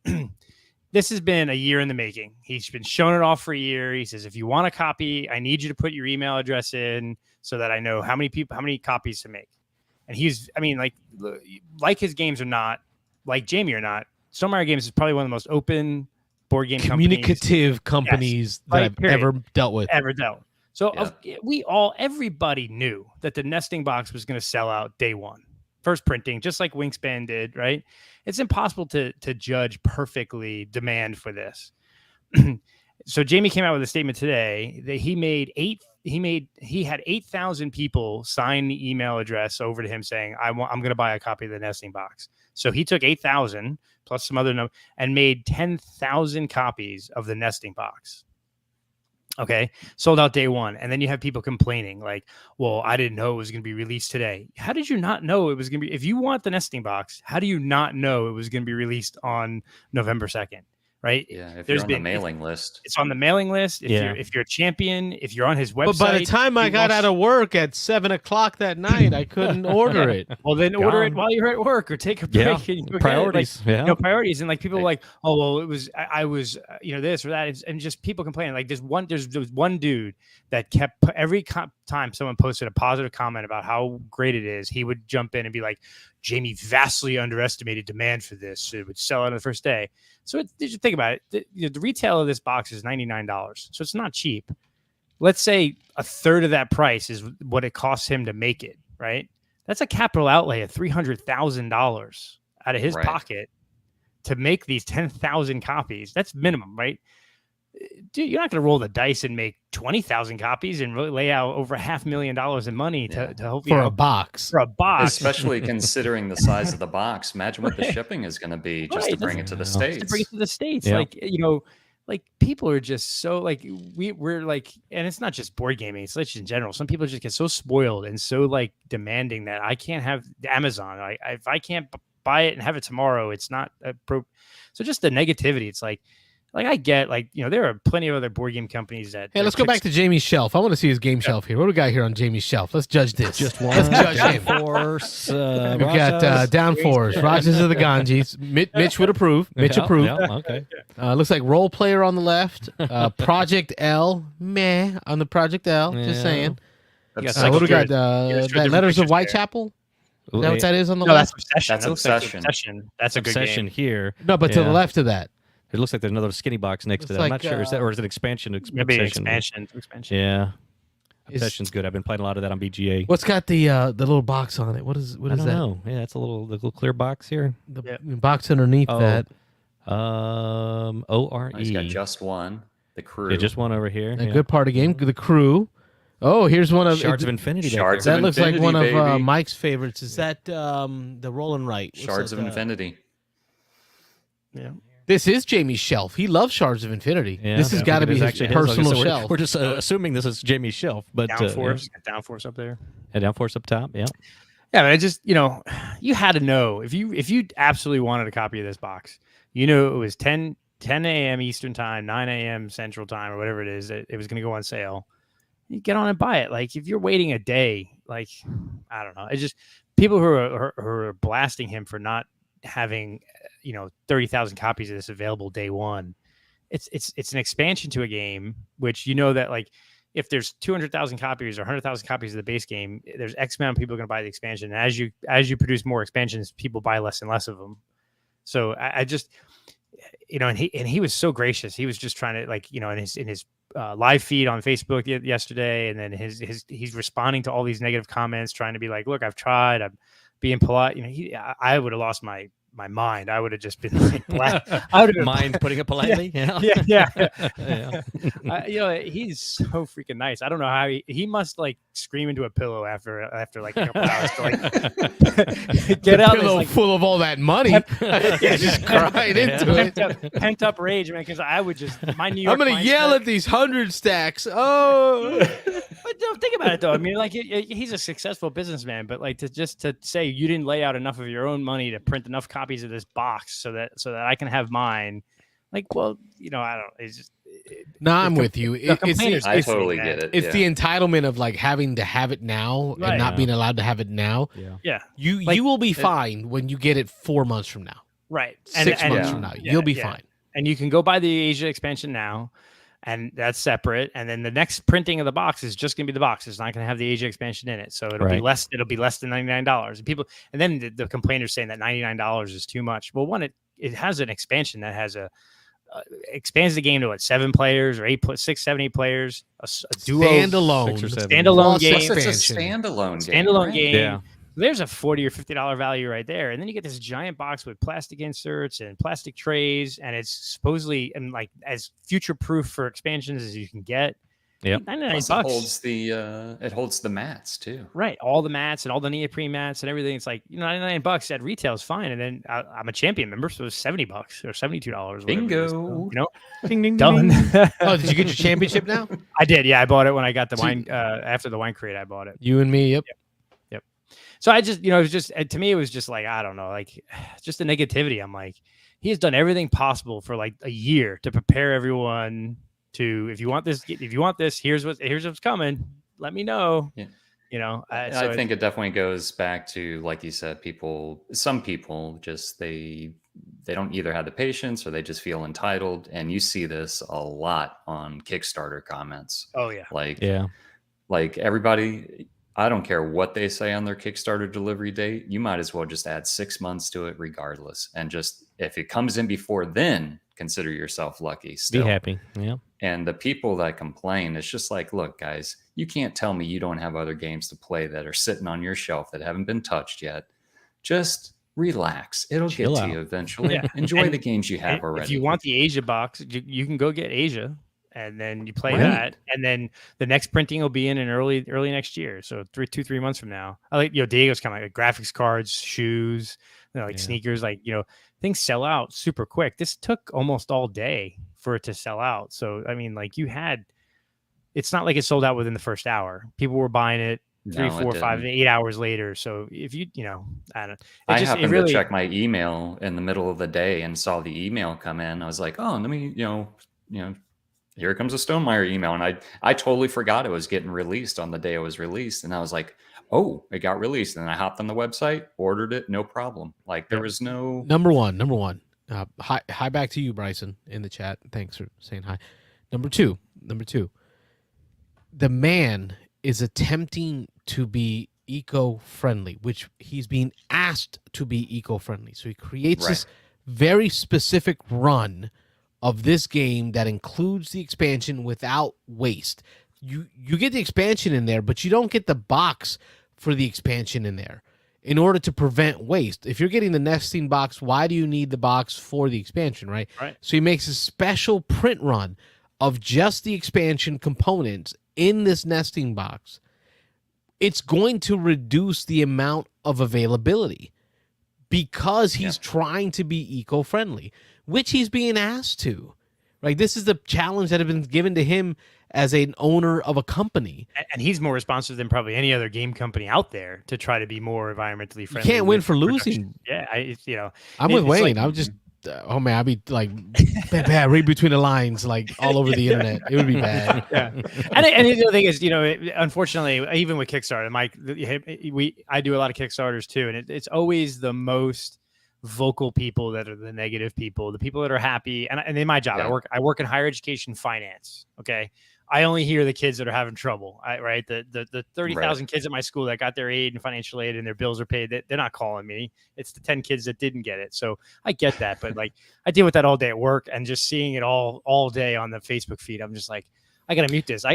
This has been a year in the making. He's been showing it off for a year. He says, if you want a copy, I need you to put your email address in so that I know how many copies to make. And like his games are not, like Jamie or not, Stonemaier Games is probably one of the most open board game communicative companies that right, I've period. ever dealt with. ever dealt. So Yeah. everybody knew that the nesting box was going to sell out day one, first printing, just like Wingspan did. Right? It's impossible to judge perfectly demand for this. So Jamie came out with a statement today that he had 8,000 people sign the email address over to him saying, I'm going to buy a copy of the nesting box. So he took 8,000 plus some other number and made 10,000 copies of the nesting box. Okay. Sold out day one. And then you have people complaining like, well, I didn't know it was going to be released today. How did you not know it was going to be, if you want the nesting box, how do you not know it was going to be released on November 2nd? Right. Yeah. If There's you're on the mailing list, it's on the mailing list. If you're a champion, if you're on his website. But by the time I got out of work at 7:00 that night, I couldn't order it. Well, then order it while you're at work or take a break. Yeah. And go Priorities. get it. Like, priorities. And like people were like, oh, well, it was, I was, this or that. And just people complaining. Like there was one dude that kept every time someone posted a positive comment about how great it is, he would jump in and be like, Jamie vastly underestimated demand for this. It would sell out on the first day. So just think about it. The retail of this box is $99. So it's not cheap. Let's say a third of that price is what it costs him to make it, right? That's a capital outlay of $300,000 out of his pocket to make these 10,000 copies. That's minimum, right? Dude, you're not going to roll the dice and make 20,000 copies and really lay out over $500,000 in money to hope for a box. For a box, especially considering the size of the box. Imagine what the shipping is going to be just to bring it to the States. To bring it to the States, Yeah. like people are just so like we're like, and it's not just board gaming; it's like in general. Some people just get so spoiled and so like demanding that I can't have Amazon. If I can't buy it and have it tomorrow, it's not so just the negativity. It's like I get there are plenty of other board game companies that. Hey, let's go back to Jamie's shelf. I want to see his game shelf here. What do we got here on Jamie's shelf? Let's judge this. Just one. Let's judge him. Force. We got Down Force, Rogers of the Ganges. Mitch would approve. Mitch approved. Yeah, okay. Looks like Role Player on the left. Project L, meh on the Project L. Just saying. What do we got? That Letters of Whitechapel. Is that what that is on the left? That's Obsession. That's a good Obsession game. here. No, but to the left of that. It looks like there's another skinny box next to that. I'm not sure. Is that or is it expansion? Maybe expansion. Yeah. Obsession's good. I've been playing a lot of that on BGA. What's got the little box on it? What is I don't that? know. Yeah, it's the little clear box here. The box underneath that. ORE. He's got just one. The Crew. Yeah, just one over here. A good party game. The Crew. Oh, here's one of Shards of Infinity. Shards that of looks Infinity, like one of baby. Mike's favorites. Is that the Roll and Write? Shards of Infinity. Yeah. This is Jamie's shelf. He loves Shards of Infinity. Yeah, this has got to be his actually personal so shelf. We're just assuming this is Jamie's shelf, but Downforce up there. Downforce up top. Yeah. Yeah, but I just you had to know if you absolutely wanted a copy of this box, it was 10 a.m. Eastern time, 9 a.m. Central time, or whatever it is, it was going to go on sale. You get on and buy it. Like if you're waiting a day, like I don't know, it's just people who are blasting him for not having 30,000 copies of this available day one. It's an expansion to a game, which that like if there's 200,000 copies or 100,000 copies of the base game, there's X amount of people going to buy the expansion. And as you produce more expansions, people buy less and less of them. So I just and he was so gracious. He was just trying to in his live feed on Facebook yesterday, and then he's responding to all these negative comments, trying to be like, look, I've tried, I'm being polite. I would have lost my mind. I would have just been like, I would have been mind putting it politely. Yeah. He's so freaking nice. I don't know how he must like scream into a pillow after like a couple hours to like get out. Pillow like, full of all that money. Just cried into it. Pent up rage, man. Because I would just my New York. I'm gonna yell at these 100 stacks. Oh, but don't think about it though. I mean, like he's a successful businessman, but like to say you didn't lay out enough of your own money to print enough copies of this box so that I can have mine. Like, well, I don't. It's just. No, I'm with you. I totally get it. It's the entitlement of like having to have it now and not being allowed to have it now. Yeah. You will be fine when you get it 4 months from now. Right. 6 months from now, you'll be fine. And you can go buy the Asia expansion now, and that's separate. And then the next printing of the box is just going to be the box. It's not going to have the Asia expansion in it, so it'll be less. It'll be less than $99. And then the complainers saying that $99 is too much. Well, one, it has an expansion that has a expands the game to what, 7 players or 6, 7, 8 players, a duo Standalone. 6 or 7. standalone Plus game. Plus, it's a expansion. standalone game. Standalone right? game. Yeah. There's a $40 or $50 value right there, and then you get this giant box with plastic inserts and plastic trays, and it's supposedly and like as future proof for expansions as you can get. Yep. Plus, $99. it holds the mats too. Right, all the mats and all the neoprene mats and everything. It's like $99 at retail is fine, and then I'm a champion member, so it's $70 or $72. Bingo. Ding ding done. Oh, did you get your championship now? I did. Yeah, I bought it when I got the wine after the wine crate. I bought it. You and me. Yep. So I just, it was just, to me, it was just like, I don't know, like just the negativity. I'm like, he has done everything possible for like a year to prepare everyone to, if you want this, here's what's coming. Let me know. Yeah. I think it definitely goes back to, like you said, some people just, they don't either have the patience or they just feel entitled. And you see this a lot on Kickstarter comments. Oh yeah. Like everybody, I don't care what they say on their Kickstarter delivery date. You might as well just add 6 months to it regardless. And just, if it comes in before then, consider yourself lucky still. Be happy. Yeah. And the people that complain, it's just like, look, guys, you can't tell me you don't have other games to play that are sitting on your shelf that haven't been touched yet. Just relax. It'll Chill get out. to you eventually. Yeah. Enjoy And- the games you have already. If you want the Asia box, you can go get Asia, and then you play Right. that, and then the next printing will be in early next year. So 3 months from now. I like, Diego's coming, like graphics cards, shoes, sneakers, things sell out super quick. This took almost all day for it to sell out. So I mean, like it's not like it sold out within the first hour. People were buying it 3, No, it 4, 5, didn't. 8 hours later. So if I don't. I happened to check my email in the middle of the day and saw the email come in. I was like, oh, let me, here comes a Stonemeyer email. And I totally forgot it was getting released on the day it was released. And I was like, oh, it got released. And I hopped on the website, ordered it, no problem. Like there was no... Number one. Hi back to you, Bryson, in the chat. Thanks for saying hi. Number two. The man is attempting to be eco-friendly, which he's being asked to be eco-friendly. So he creates this very specific run of this game that includes the expansion without waste. You get the expansion in there, but you don't get the box for the expansion in there in order to prevent waste. If you're getting the nesting box, why do you need the box for the expansion, right? So he makes a special print run of just the expansion components in this nesting box. It's going to reduce the amount of availability because he's trying to be eco-friendly, which he's being asked to. Right? This is the challenge that has been given to him as an owner of a company. And he's more responsive than probably any other game company out there to try to be more environmentally friendly. You can't win with for production. losing. Yeah, I'm with it's Wayne. like- I would just, oh man, I'd be like, bad, read between the lines, like all over the internet. It would be bad. Yeah. And the other thing is, unfortunately, even with Kickstarter, Mike, I do a lot of Kickstarters too, and it's always the most vocal people that are the negative people, the people that are happy. And in my job, I work in higher education finance. Okay. I only hear the kids that are having trouble. The 30,000 kids at my school that got their aid and financial aid and their bills are paid. They're not calling me. It's the 10 kids that didn't get it. So I get that, but like I deal with that all day at work, and just seeing it all day on the Facebook feed, I'm just like, I gotta mute this.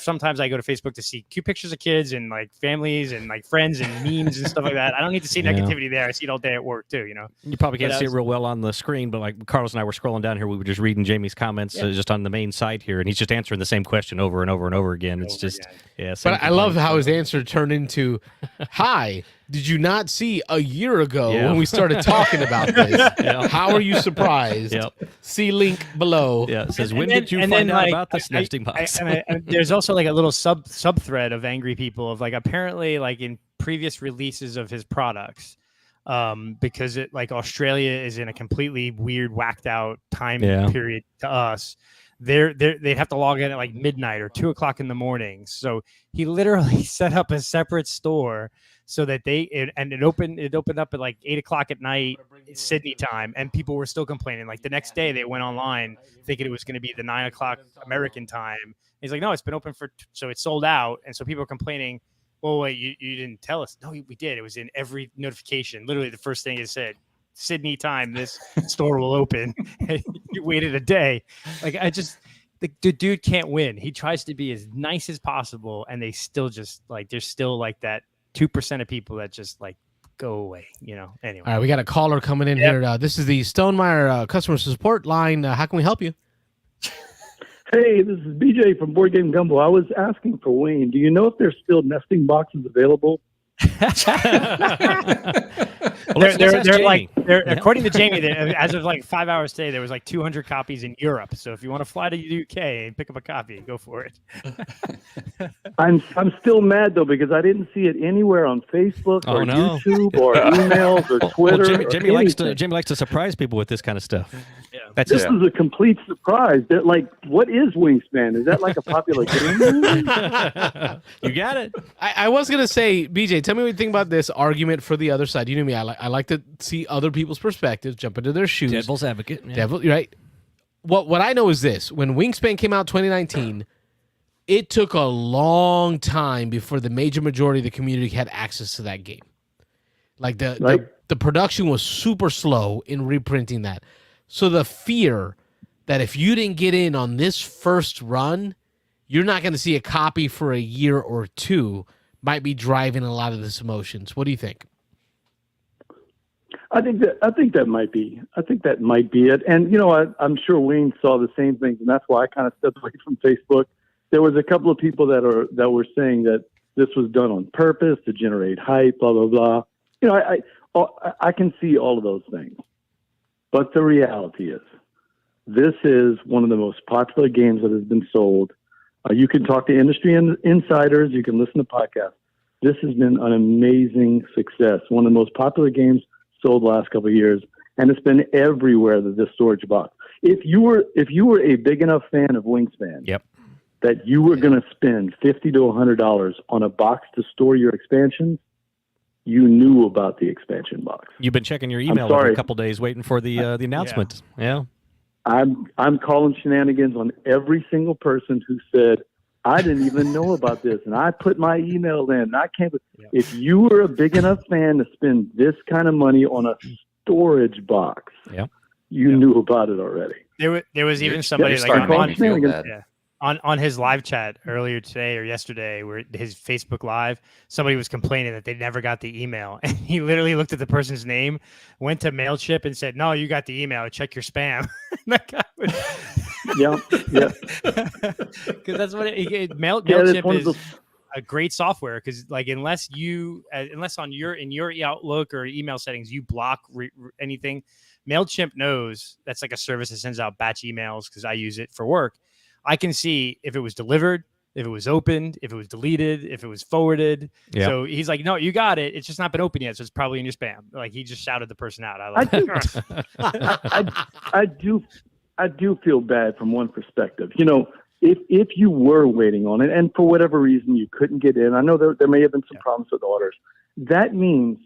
Sometimes I go to Facebook to see cute pictures of kids and like families and like friends and memes and stuff like that. I don't need to see negativity there. I see it all day at work too, You probably can't see it real well on the screen, but like Carlos and I were scrolling down here, we were just reading Jamie's comments just on the main site here, and he's just answering the same question over and over and over again. It's just, But I love how his answer turned into, hi, did you not see a year ago when we started talking about this? How are you surprised? See link below. Yeah, it says, when did you find out about this nesting box? And there's also like a little sub thread of angry people of like, apparently like in previous releases of his products, because it like Australia is in a completely weird, whacked out time period to us. They'd have to log in at like midnight or 2:00 in the morning. So he literally set up a separate store so that it opened up at like 8:00 at night Sydney time, and people were still complaining. Like the next day they went online thinking it was going to be the 9:00 American time. He's like, no, it's been open so it's sold out. And so people are complaining, well, wait, you didn't tell us. No, we did. It was in every notification. Literally the first thing it said, Sydney time, this store will open. You waited a day. Like the dude can't win. He tries to be as nice as possible, and they still just like there's still like that 2% of people that just like go away. Anyway. All right, we got a caller coming in here. This is the Stonemeyer customer support line. How can we help you? Hey, this is BJ from Board Game Gumbo. I was asking for Wayne. Do you know if there's still nesting boxes available? According to Jamie, as of like 5 hours today, there was like 200 copies in Europe. So if you want to fly to the UK and pick up a copy, go for it. I'm still mad though because I didn't see it anywhere on Facebook or YouTube or emails or Twitter. Well, Jamie likes to surprise people with this kind of stuff. Yeah. This is a complete surprise. That like, what is Wingspan? Is that like a popular game? You got it. I was gonna say, BJ, tell me what you think about this argument for the other side. You know me, I like to see other people's perspectives, jump into their shoes. Devil's advocate. Yeah. Right? What I know is this: when Wingspan came out 2019, it took a long time before the major majority of the community had access to that game. Like the production was super slow in reprinting that. So the fear that if you didn't get in on this first run, you're not going to see a copy for a year or two might be driving a lot of this emotions. What do you think? I think that might be. I think that might be it. And I'm sure Wayne saw the same things, and that's why I kind of stepped away from Facebook. There was a couple of people that were saying that this was done on purpose to generate hype, blah blah blah. I can see all of those things, but the reality is, this is one of the most popular games that has been sold. You can talk to industry insiders. You can listen to podcasts. This has been an amazing success. One of the most popular games sold the last couple of years, and it's been everywhere. This storage box. If you were a big enough fan of Wingspan, that you were going to spend $50 to $100 on a box to store your expansions, you knew about the expansion box. You've been checking your email over a couple days, waiting for the announcement. Yeah. I'm calling shenanigans on every single person who said, I didn't even know about this, and I put my email in. And I can't. If you were a big enough fan to spend this kind of money on a storage box, you knew about it already. There was even somebody on his live chat earlier today or yesterday, where his Facebook Live, somebody was complaining that they never got the email, and he literally looked at the person's name, went to MailChimp, and said, "No, you got the email. Check your spam." That guy was... Because that's what MailChimp is. A great software, because like unless on your Outlook or email settings you block anything, MailChimp knows that's like a service that sends out batch emails, because I use it for work. I can see if it was delivered, if it was opened, if it was deleted, if it was forwarded. Yep. So he's like, "No, you got it. It's just not been opened yet, so it's probably in your spam." Like, he just shouted the person out. I do feel bad from one perspective. If you were waiting on it, and for whatever reason you couldn't get in, I know there may have been some problems with orders. That means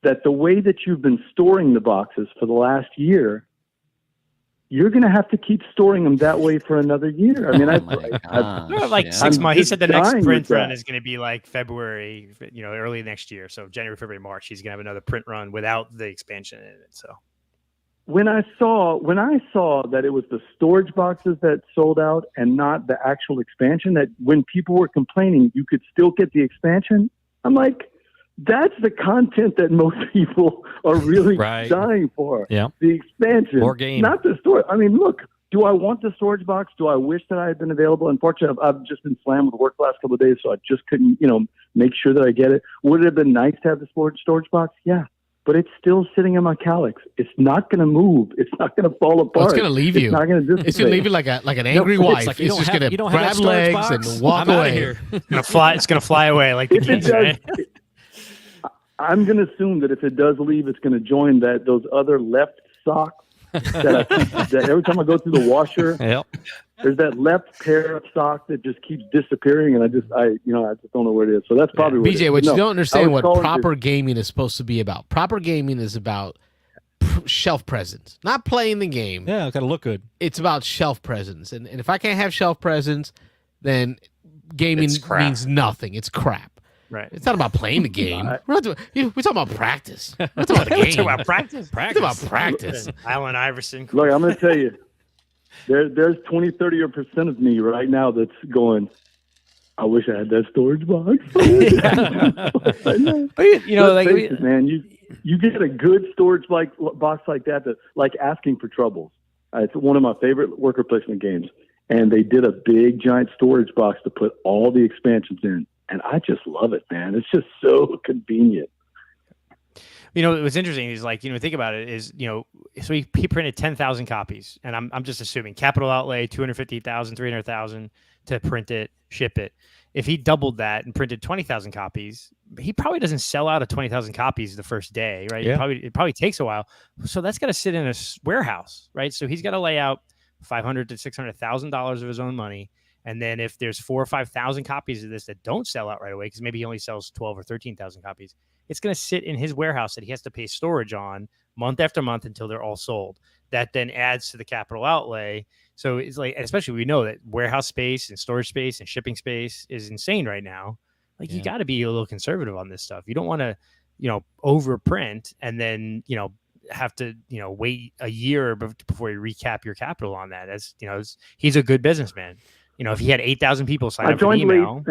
that the way that you've been storing the boxes for the last year, you're going to have to keep storing them that way for another year. I mean, like 6 months. He said the next print run is going to be like February, early next year. So January, February, March, he's going to have another print run without the expansion in it. So when I saw that it was the storage boxes that sold out and not the actual expansion, that when people were complaining you could still get the expansion, I'm like, that's the content that most people are really dying for. Yeah. The expansion. More game. Not the storage. I mean, look, do I want the storage box? Do I wish that I had been available? Unfortunately, I've just been slammed with work the last couple of days, so I just couldn't, make sure that I get it. Would it have been nice to have the storage box? Yeah. But it's still sitting in my Calyx. It's not going to move. It's not going to fall apart. It's going to leave you. It's not going to It's going to leave you like an angry wife. It's just going to grab legs and walk away. It's going to fly away like the geese, right? I'm going to assume that if it does leave, it's going to join those other left socks that I keep. That every time I go through the washer, there's that left pair of socks that just keeps disappearing, and I just don't know where it is. So that's probably what BJ. it is. What you don't understand what proper gaming is supposed to be about. Proper gaming is about shelf presence, not playing the game. Yeah, it's got to look good. It's about shelf presence, and if I can't have shelf presence, then gaming means nothing. It's crap. Right. It's not about playing the game. We're talking about practice. We're talking about the game. Talk about practice. We're talking about practice. Allen Iverson. Look, I'm going to tell you, there's 20, 30% of me right now that's going, I wish I had that storage box. You know, like face it, man, you get a good storage box like that, like asking for troubles. It's one of my favorite worker placement games, and they did a big giant storage box to put all the expansions in, and I just love it, man. It's just so convenient. You know, what's interesting is like, you know, think about it is, you know, so he printed 10,000 copies, and I'm just assuming capital outlay, 250,000, 300,000 to print it, ship it. If he doubled that and printed 20,000 copies, he probably doesn't sell out of 20,000 copies the first day, right? Yeah. It probably takes a while. So that's got to sit in a warehouse, right? So he's got to lay out $500,000 to $600,000 of his own money. And then if there's 4,000 or 5,000 copies of this that don't sell out right away, because maybe he only sells 12,000 or 13,000 copies, it's going to sit in his warehouse that he has to pay storage on month after month until they're all sold. That then adds to the capital outlay. So it's like, especially we know that warehouse space and storage space and shipping space is insane right now. Like you got to be a little conservative on this stuff. You don't want to, you know, overprint and then, you know, have to, you know, wait a year before you recap your capital on that. That's, you know, he's a good businessman. You know, if he had 8,000 people sign up for the email.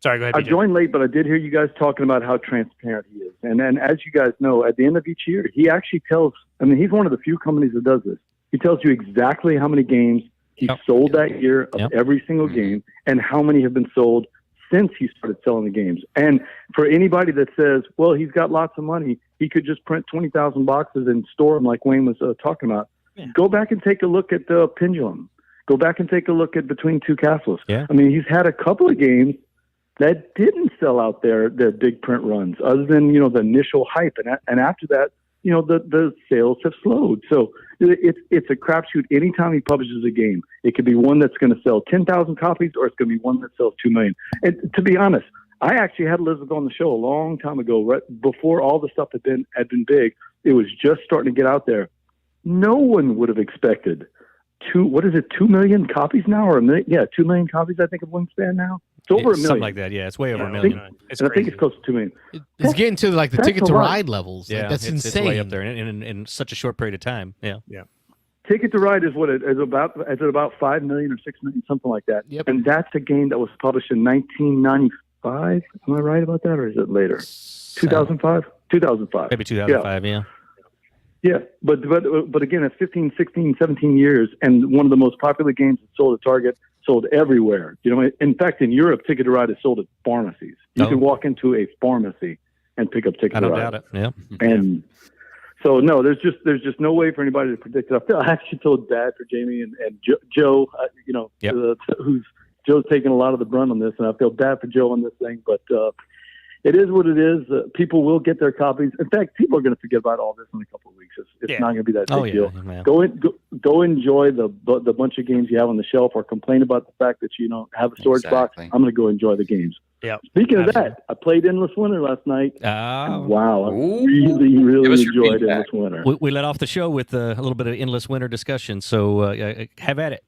Sorry, go ahead. I joined late, but I did hear you guys talking about how transparent he is. And then, as you guys know, at the end of each year, he actually tells, I mean, he's one of the few companies that does this. He tells you exactly how many games he sold that year of every single game and how many have been sold since he started selling the games. And for anybody that says, well, he's got lots of money, he could just print 20,000 boxes and store them like Wayne was talking about. Yeah. Go back and take a look at the Pendulum. Go back and take a look at Between Two Castles. Yeah. I mean, he's had a couple of games that didn't sell out their big print runs, other than, you know, the initial hype, and after that, you know, the sales have slowed. So it's a crapshoot. Anytime he publishes a game, it could be one that's going to sell 10,000 copies, or it's going to be one that sells 2 million. And to be honest, I actually had Elizabeth on the show a long time ago, right before all the stuff had been big. It was just starting to get out there. No one would have expected 2 million copies now, or 2 million copies. I think of Wingspan now. It's over 1 million. Something like that. Yeah, it's way over 1 million. I think it's close to 2 million. It's getting to like the Ticket to Ride levels. Yeah, like, that's insane. It's way up there in such a short period of time. Yeah. Ticket to Ride is what it is about. Is it about 5 million or 6 million, something like that? Yep. And that's a game that was published in 1995. Am I right about that, or is it later? 2005. 2005. Maybe 2005. Yeah. Yeah, but again, it's 15, 16, 17 years, and one of the most popular games that sold at Target, sold everywhere. You know, in fact, in Europe, Ticket to Ride is sold at pharmacies. You can walk into a pharmacy and pick up Ticket to Ride. I don't doubt it. Yeah. And so no, there's just no way for anybody to predict it. I actually told Dad for Jamie and Joe, you know, Joe's taking a lot of the brunt on this, and I feel bad for Joe on this thing, but. It is what it is. People will get their copies. In fact, people are going to forget about all this in a couple of weeks. It's not going to be that big deal. Yeah. Go enjoy the bunch of games you have on the shelf, or complain about the fact that you don't have a storage box. I'm going to go enjoy the games. Yeah. Speaking of that, I played Endless Winter last night. Wow, I really enjoyed Endless Winter. We let off the show with a little bit of Endless Winter discussion, so have at it.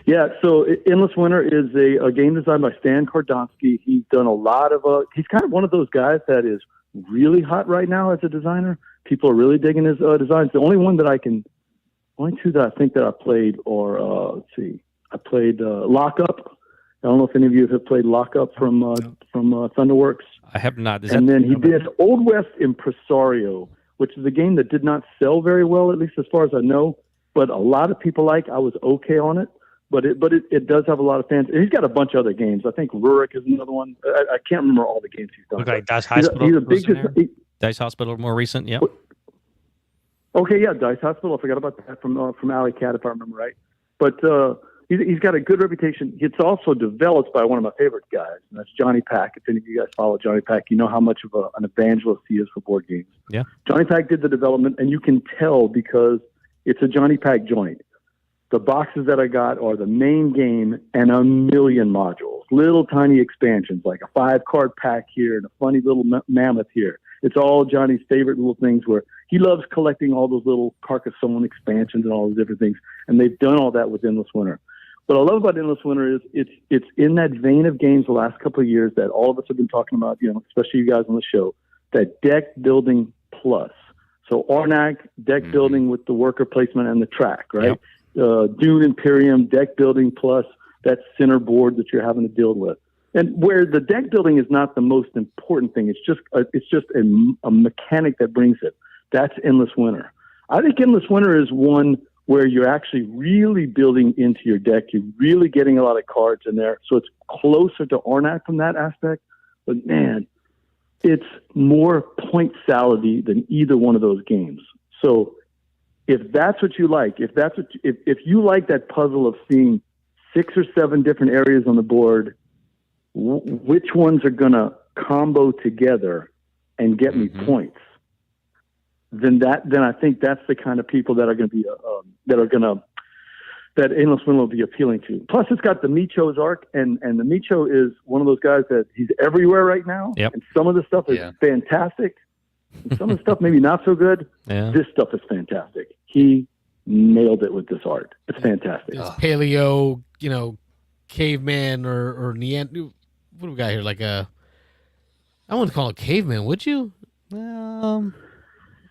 Yeah, so Endless Winter is a game designed by Stan Kordonsky. He's done a lot of he's kind of one of those guys that is really hot right now as a designer. People are really digging his designs. The only two that I think that I played let's see. I played Lockup. I don't know if any of you have played Lockup from Thunderworks. I have not. Then he did Old West Impresario, which is a game that did not sell very well, at least as far as I know, but a lot of people I was okay on it. But it does have a lot of fans. And he's got a bunch of other games. I think Rurik is another one. I can't remember all the games he's done. Okay, Dice Hospital. He's a big Dice Hospital, more recent, yeah. Okay, yeah, Dice Hospital. I forgot about that from Alley Cat, if I remember right. But he's got a good reputation. It's also developed by one of my favorite guys, and that's Johnny Pack. If any of you guys follow Johnny Pack, you know how much of an evangelist he is for board games. Yeah. Johnny Pack did the development, and you can tell because it's a Johnny Pack joint. The boxes that I got are the main game and 1 million modules, little tiny expansions, like a 5-card pack here and a funny little mammoth here. It's all Johnny's favorite little things where he loves collecting all those little Carcassonne expansions and all those different things. And they've done all that with Endless Winter. what I love about Endless Winter is it's in that vein of games the last couple of years that all of us have been talking about, especially you guys on the show, that deck building plus. So Arnak, deck building with the worker placement and the track, right? Yep. Dune Imperium, deck building plus that center board that you're having to deal with. And where the deck building is not the most important thing, it's just a mechanic that brings it. That's Endless Winter. I think Endless Winter is one where you're actually really building into your deck. You're really getting a lot of cards in there. So it's closer to Arnak from that aspect. But man, it's more point salady than either one of those games. So if that's what you like, if you like that puzzle of seeing 6 or 7 different areas on the board, which ones are going to combo together and get me points, then I think that's the kind of people that are going to be that Endless Winter will be appealing to. Plus, it's got the Micho's arc, and the Micho is one of those guys that he's everywhere right now. Yep. And some of the stuff is fantastic, and some of the stuff maybe not so good. Yeah. This stuff is fantastic. He nailed it with this art. It's fantastic. It's paleo, caveman or Neanderthal. What do we got here? Like I wouldn't call it caveman, would you?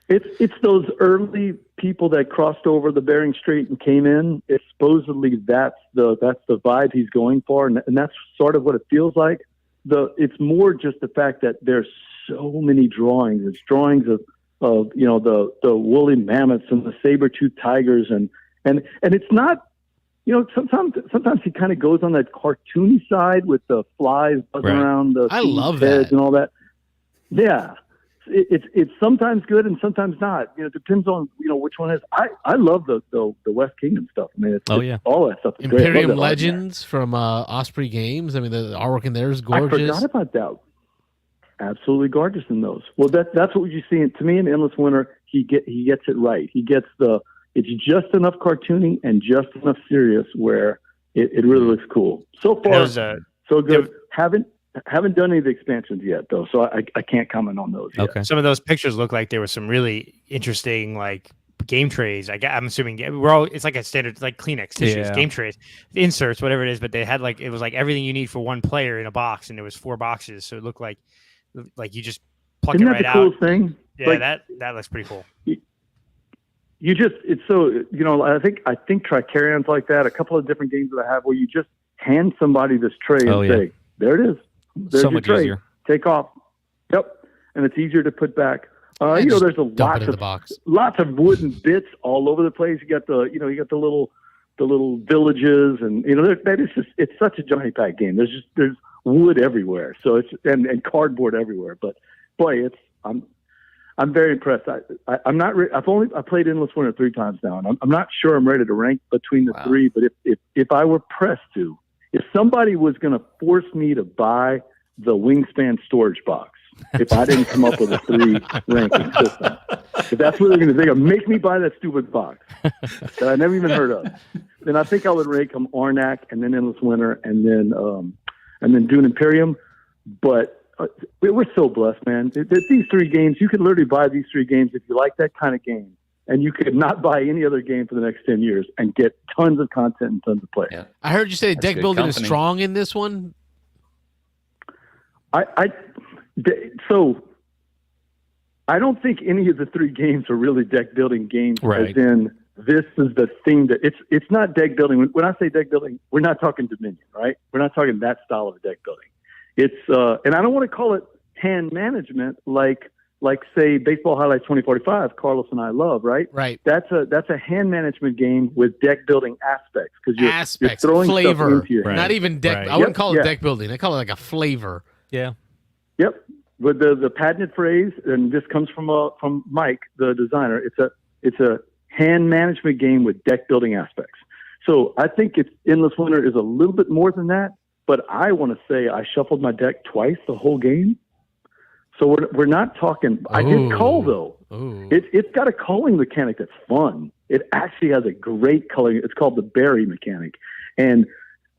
It's those early people that crossed over the Bering Strait and came in. It's supposedly that's the vibe he's going for, and that's sort of what it feels like. It's more just the fact that there's so many drawings. It's drawings of the woolly mammoths and the saber-toothed tigers, and it's not. Sometimes he kind of goes on that cartoony side with the flies buzzing around the love heads that and all that. Yeah. It's sometimes good and sometimes not. It depends on which one is. I love the West Kingdom stuff. I mean, all that stuff is great. Imperium Legends from Osprey Games. I mean, the artwork in there is gorgeous. I forgot about that. Absolutely gorgeous in those. Well, that's what you see. To me, in Endless Winter, he gets it right. He gets it's just enough cartoony and just enough serious where it really looks cool. So far, so good. Haven't done any of the expansions yet, though, so I can't comment on those yet. Okay. Some of those pictures look like there was some really interesting, like, game trays. I'm assuming it's like a standard, like Kleenex tissues, game trays, inserts, whatever it is, but they had it was like everything you need for one player in a box, and there was 4 boxes, so it looked like you just pluck Isn't it right that the out. coolest thing? Yeah, that looks pretty cool. It's so, I think Tricarion's like that. A couple of different games that I have where you just hand somebody this tray and say, there it is. There's so your much tray. easier. Take off. Yep. And it's easier to put back. There's lots of wooden bits all over the place. You got the little villages, and it's such a Johnny Pack game. There's wood everywhere. So it's and cardboard everywhere. But boy, I'm very impressed. I'm not. I played Endless Winter 3 times now, and I'm not sure I'm ready to rank between the 3. But if I were pressed to, if somebody was going to force me to buy the Wingspan storage box, if I didn't come up with a 3 ranking system, if that's what they're going to think of, make me buy that stupid box that I never even heard of, then I think I would rank them Arnak and then Endless Winter and then Dune Imperium. But we're so blessed, man. These 3 games, you could literally buy these 3 games if you like that kind of game. And you could not buy any other game for the next 10 years and get tons of content and tons of play. Yeah. I heard you say That's deck good building company. is strong in this one. So I don't think any of the 3 games are really deck building games. Right. As in, this is the thing that it's not deck building. When I say deck building, we're not talking Dominion, right? We're not talking that style of deck building. It's and I don't want to call it hand management like say Baseball Highlights 2045, Carlos and I love, right? Right. That's a hand management game with deck building aspects because you're throwing flavor, stuff into your hand. not even deck. Right. I wouldn't call it Yeah. deck building. I call it like a flavor. Yeah. Yep. With the patented phrase, and this comes from Mike, the designer. It's a hand management game with deck building aspects. So I think Endless Winter is a little bit more than that. But I want to say I shuffled my deck twice the whole game. So we're not talking. I did cull though. It's got a culling mechanic that's fun. It actually has a great culling. It's called the berry mechanic. And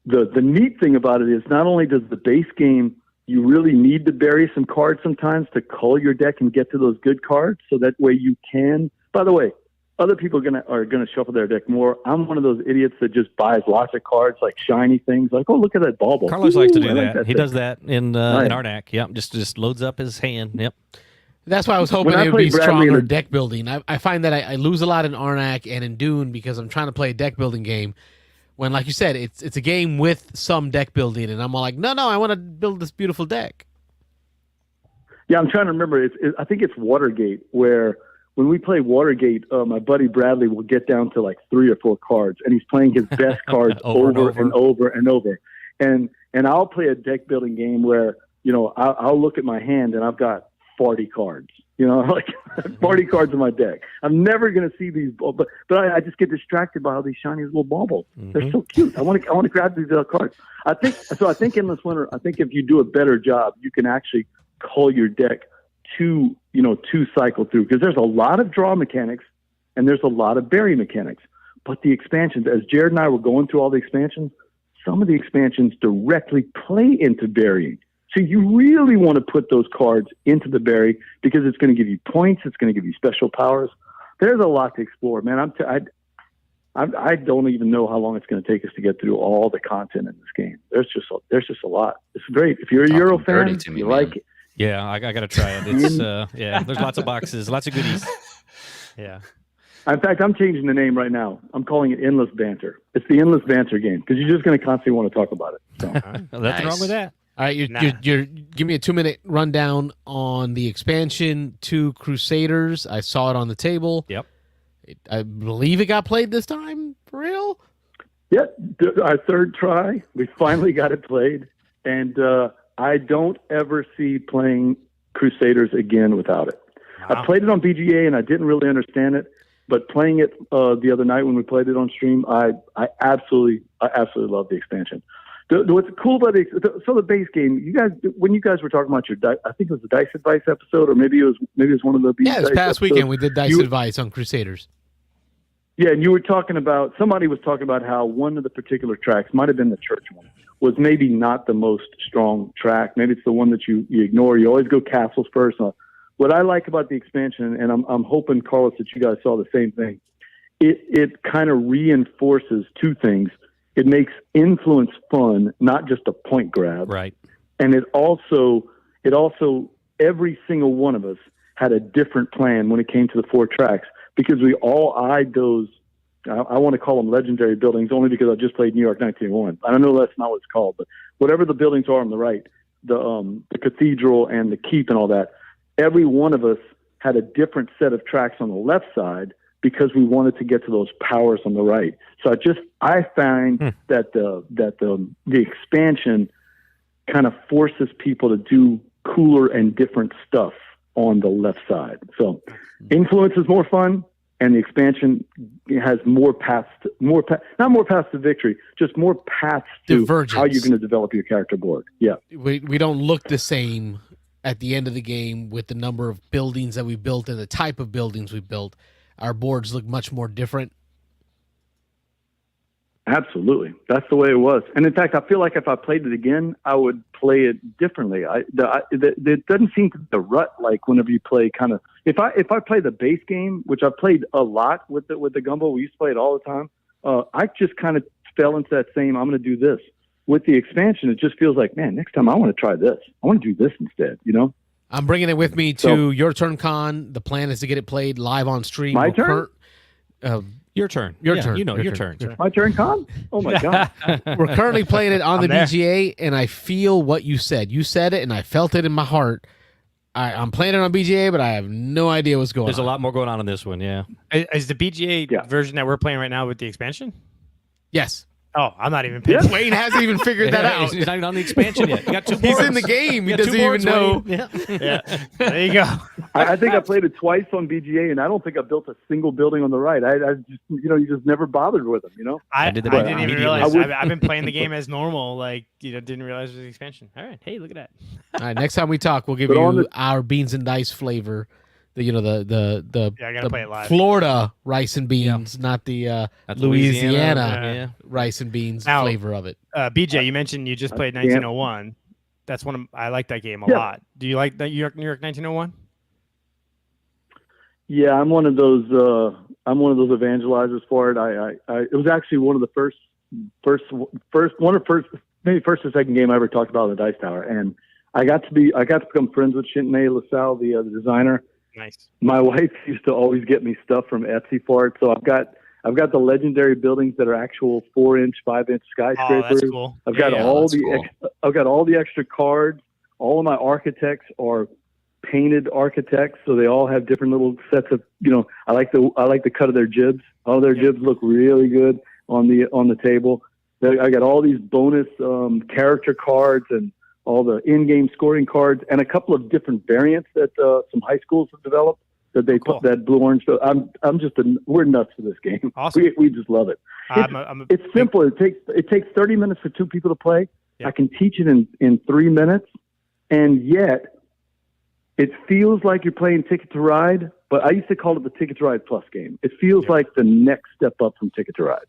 the neat thing about it is not only does the base game, you really need to bury some cards sometimes to cull your deck and get to those good cards. So that way you can. By the way, Other people are gonna shuffle their deck more. I'm one of those idiots that just buys lots of cards, like shiny things, like, oh, look at that bauble. Carlos likes to do I like that. He thing. does that in Arnak. Yep, just loads up his hand. Yep. That's why I was hoping When I it would be played Bradley stronger in the- deck building. I find that I lose a lot in Arnak and in Dune because I'm trying to play a deck building game. When, like you said, it's a game with some deck building, and I'm all like, no, I want to build this beautiful deck. Yeah, I'm trying to remember. I think it's Watergate, where when we play Watergate, my buddy Bradley will get down to like 3 or 4 cards, and he's playing his best cards over and over and over. And I'll play a deck building game where, I'll look at my hand and I've got 40 cards. Like 40 cards in my deck. I'm never going to see these, but I just get distracted by all these shiny little baubles. They're so cute. I want to grab these cards. I think Endless Winter. I think if you do a better job, you can actually call your deck to cycle through, because there's a lot of draw mechanics and there's a lot of bury mechanics. But the expansions, as Jared and I were going through all the expansions, some of the expansions directly play into burying. So you really want to put those cards into the bury because it's going to give you points. It's going to give you special powers. There's a lot to explore, man. I don't even know how long it's going to take us to get through all the content in this game. There's just a lot. It's great. If you're a Euro fan, you like it. Yeah, I got to try it. It's there's lots of boxes, lots of goodies. Yeah. In fact, I'm changing the name right now. I'm calling it Endless Banter. It's the Endless Banter game because you're just going to constantly want to talk about it. So. Nothing wrong with that. All right, you're give me a 2-minute rundown on the expansion to Crusaders. I saw it on the table. Yep. I believe it got played this time. For real? Yeah, our third try. We finally got it played, and I don't ever see playing Crusaders again without it. Wow. I played it on BGA, and I didn't really understand it, but playing it the other night when we played it on stream, I absolutely love the expansion. What's cool about the base game, when you guys were talking about your I think it was the Dice Advice episode, or maybe it was one of the this past episodes. weekend we did Dice Advice on Crusaders. Yeah, and you were talking about, somebody was talking about how one of the particular tracks, might have been the church one, was maybe not the most strong track. Maybe it's the one that you ignore. You always go castles first. What I like about the expansion, and I'm hoping, Carlos, that you guys saw the same thing, it kind of reinforces 2 things. It makes influence fun, not just a point grab. Right. And it also, every single one of us had a different plan when it came to the 4 tracks, because we all eyed those, I want to call them legendary buildings only because I just played New York 1901. I don't know that's not what it's called, but whatever the buildings are on the right, the cathedral and the keep and all that, every one of us had a different set of tracks on the left side because we wanted to get to those powers on the right. So I find that the expansion kind of forces people to do cooler and different stuff on the left side. So influence is more fun, and the expansion has more paths not more paths to victory, just more paths to Divergence. how you're going to develop your character board. Yeah. We don't look the same at the end of the game with the number of buildings that we built and the type of buildings we built. Our boards look much more different. Absolutely. That's the way it was. And in fact, I feel like if I played it again, I would play it differently. It doesn't seem to be the rut like whenever you play kind of, if I play the base game, which I've played a lot with the Gumbo, we used to play it all the time. I just kind of fell into that same, I'm going to do this. With the expansion, it just feels like, man, next time I want to try this. I want to do this instead, I'm bringing it with me to Your Turn Con. The plan is to get it played live on stream. My turn? Your turn. Your turn. Your turn. My turn, Con? Oh, my God. We're currently playing it on the there. BGA, and I feel what you said. You said it, and I felt it in my heart. I'm playing it on BGA, but I have no idea what's going on. There's a lot more going on in this one, yeah. Is the BGA version that we're playing right now with the expansion? Yes. Oh, I'm not even paying. Wayne hasn't even figured that out. He's not even on the expansion yet. You got 2 He's boards. in the game. He You got 2 doesn't even boards, know. Wayne. Yeah. Yeah, there you go. I think I played it twice on BGA, and I don't think I built a single building on the right. I just, you just never bothered with them, I did that didn't even immediately. realize. I've been playing the game as normal. Like, didn't realize it was an expansion. All right, hey, look at that. All right, next time we talk, we'll give But on you the- our beans and dice flavor. The I gotta play it live. Florida rice and beans, not the That's Louisiana Yeah. rice and beans Now- flavor of it. BJ, you mentioned you just played Yeah. 1901. That's I like that game a Yeah. lot. Do you like that New York 1901? Yeah, I'm one of those. I'm one of those evangelizers for it. It was actually one of the first maybe first or second game I ever talked about on the Dice Tower, and I got to become friends with Chintanay LaSalle, the designer. Nice. My wife used to always get me stuff from Etsy for it, so I've got the legendary buildings that are actual 4-inch, 5-inch skyscrapers. Oh, that's cool. I've got I've got all the extra cards. All of my architects are painted architects, so they all have different little sets of. I like the cut of their jibs. All their jibs look really good on the table. I got all these bonus character cards and all the in-game scoring cards and a couple of different variants that some high schools have developed that they put that blue orange. So we're nuts for this game. Awesome. We just love it. It's simple. It takes 30 minutes for 2 people to play. Yeah. I can teach it in 3 minutes, and yet it feels like you're playing Ticket to Ride. But I used to call it the Ticket to Ride Plus game. It feels like the next step up from Ticket to Ride.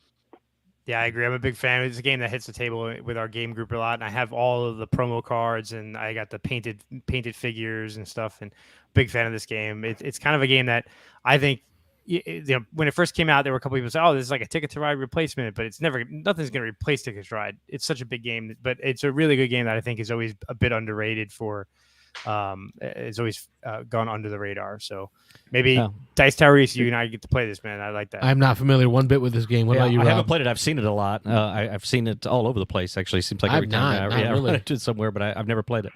Yeah, I agree. I'm a big fan. It's a game that hits the table with our game group a lot, and I have all of the promo cards, and I got the painted figures and stuff. And big fan of this game. It's kind of a game that I think, when it first came out, there were a couple people say, "Oh, this is like a Ticket to Ride replacement," but nothing's going to replace Ticket to Ride. It's such a big game, but it's a really good game that I think is always a bit underrated for. It's always gone under the radar. So maybe Dice Tower Race, you and I get to play this, man. I like that. I'm not familiar one bit with this game. What about you, Rob? I haven't played it. I've seen it a lot. I've seen it all over the place. Actually, seems like every time I run into it somewhere, but I've never played it.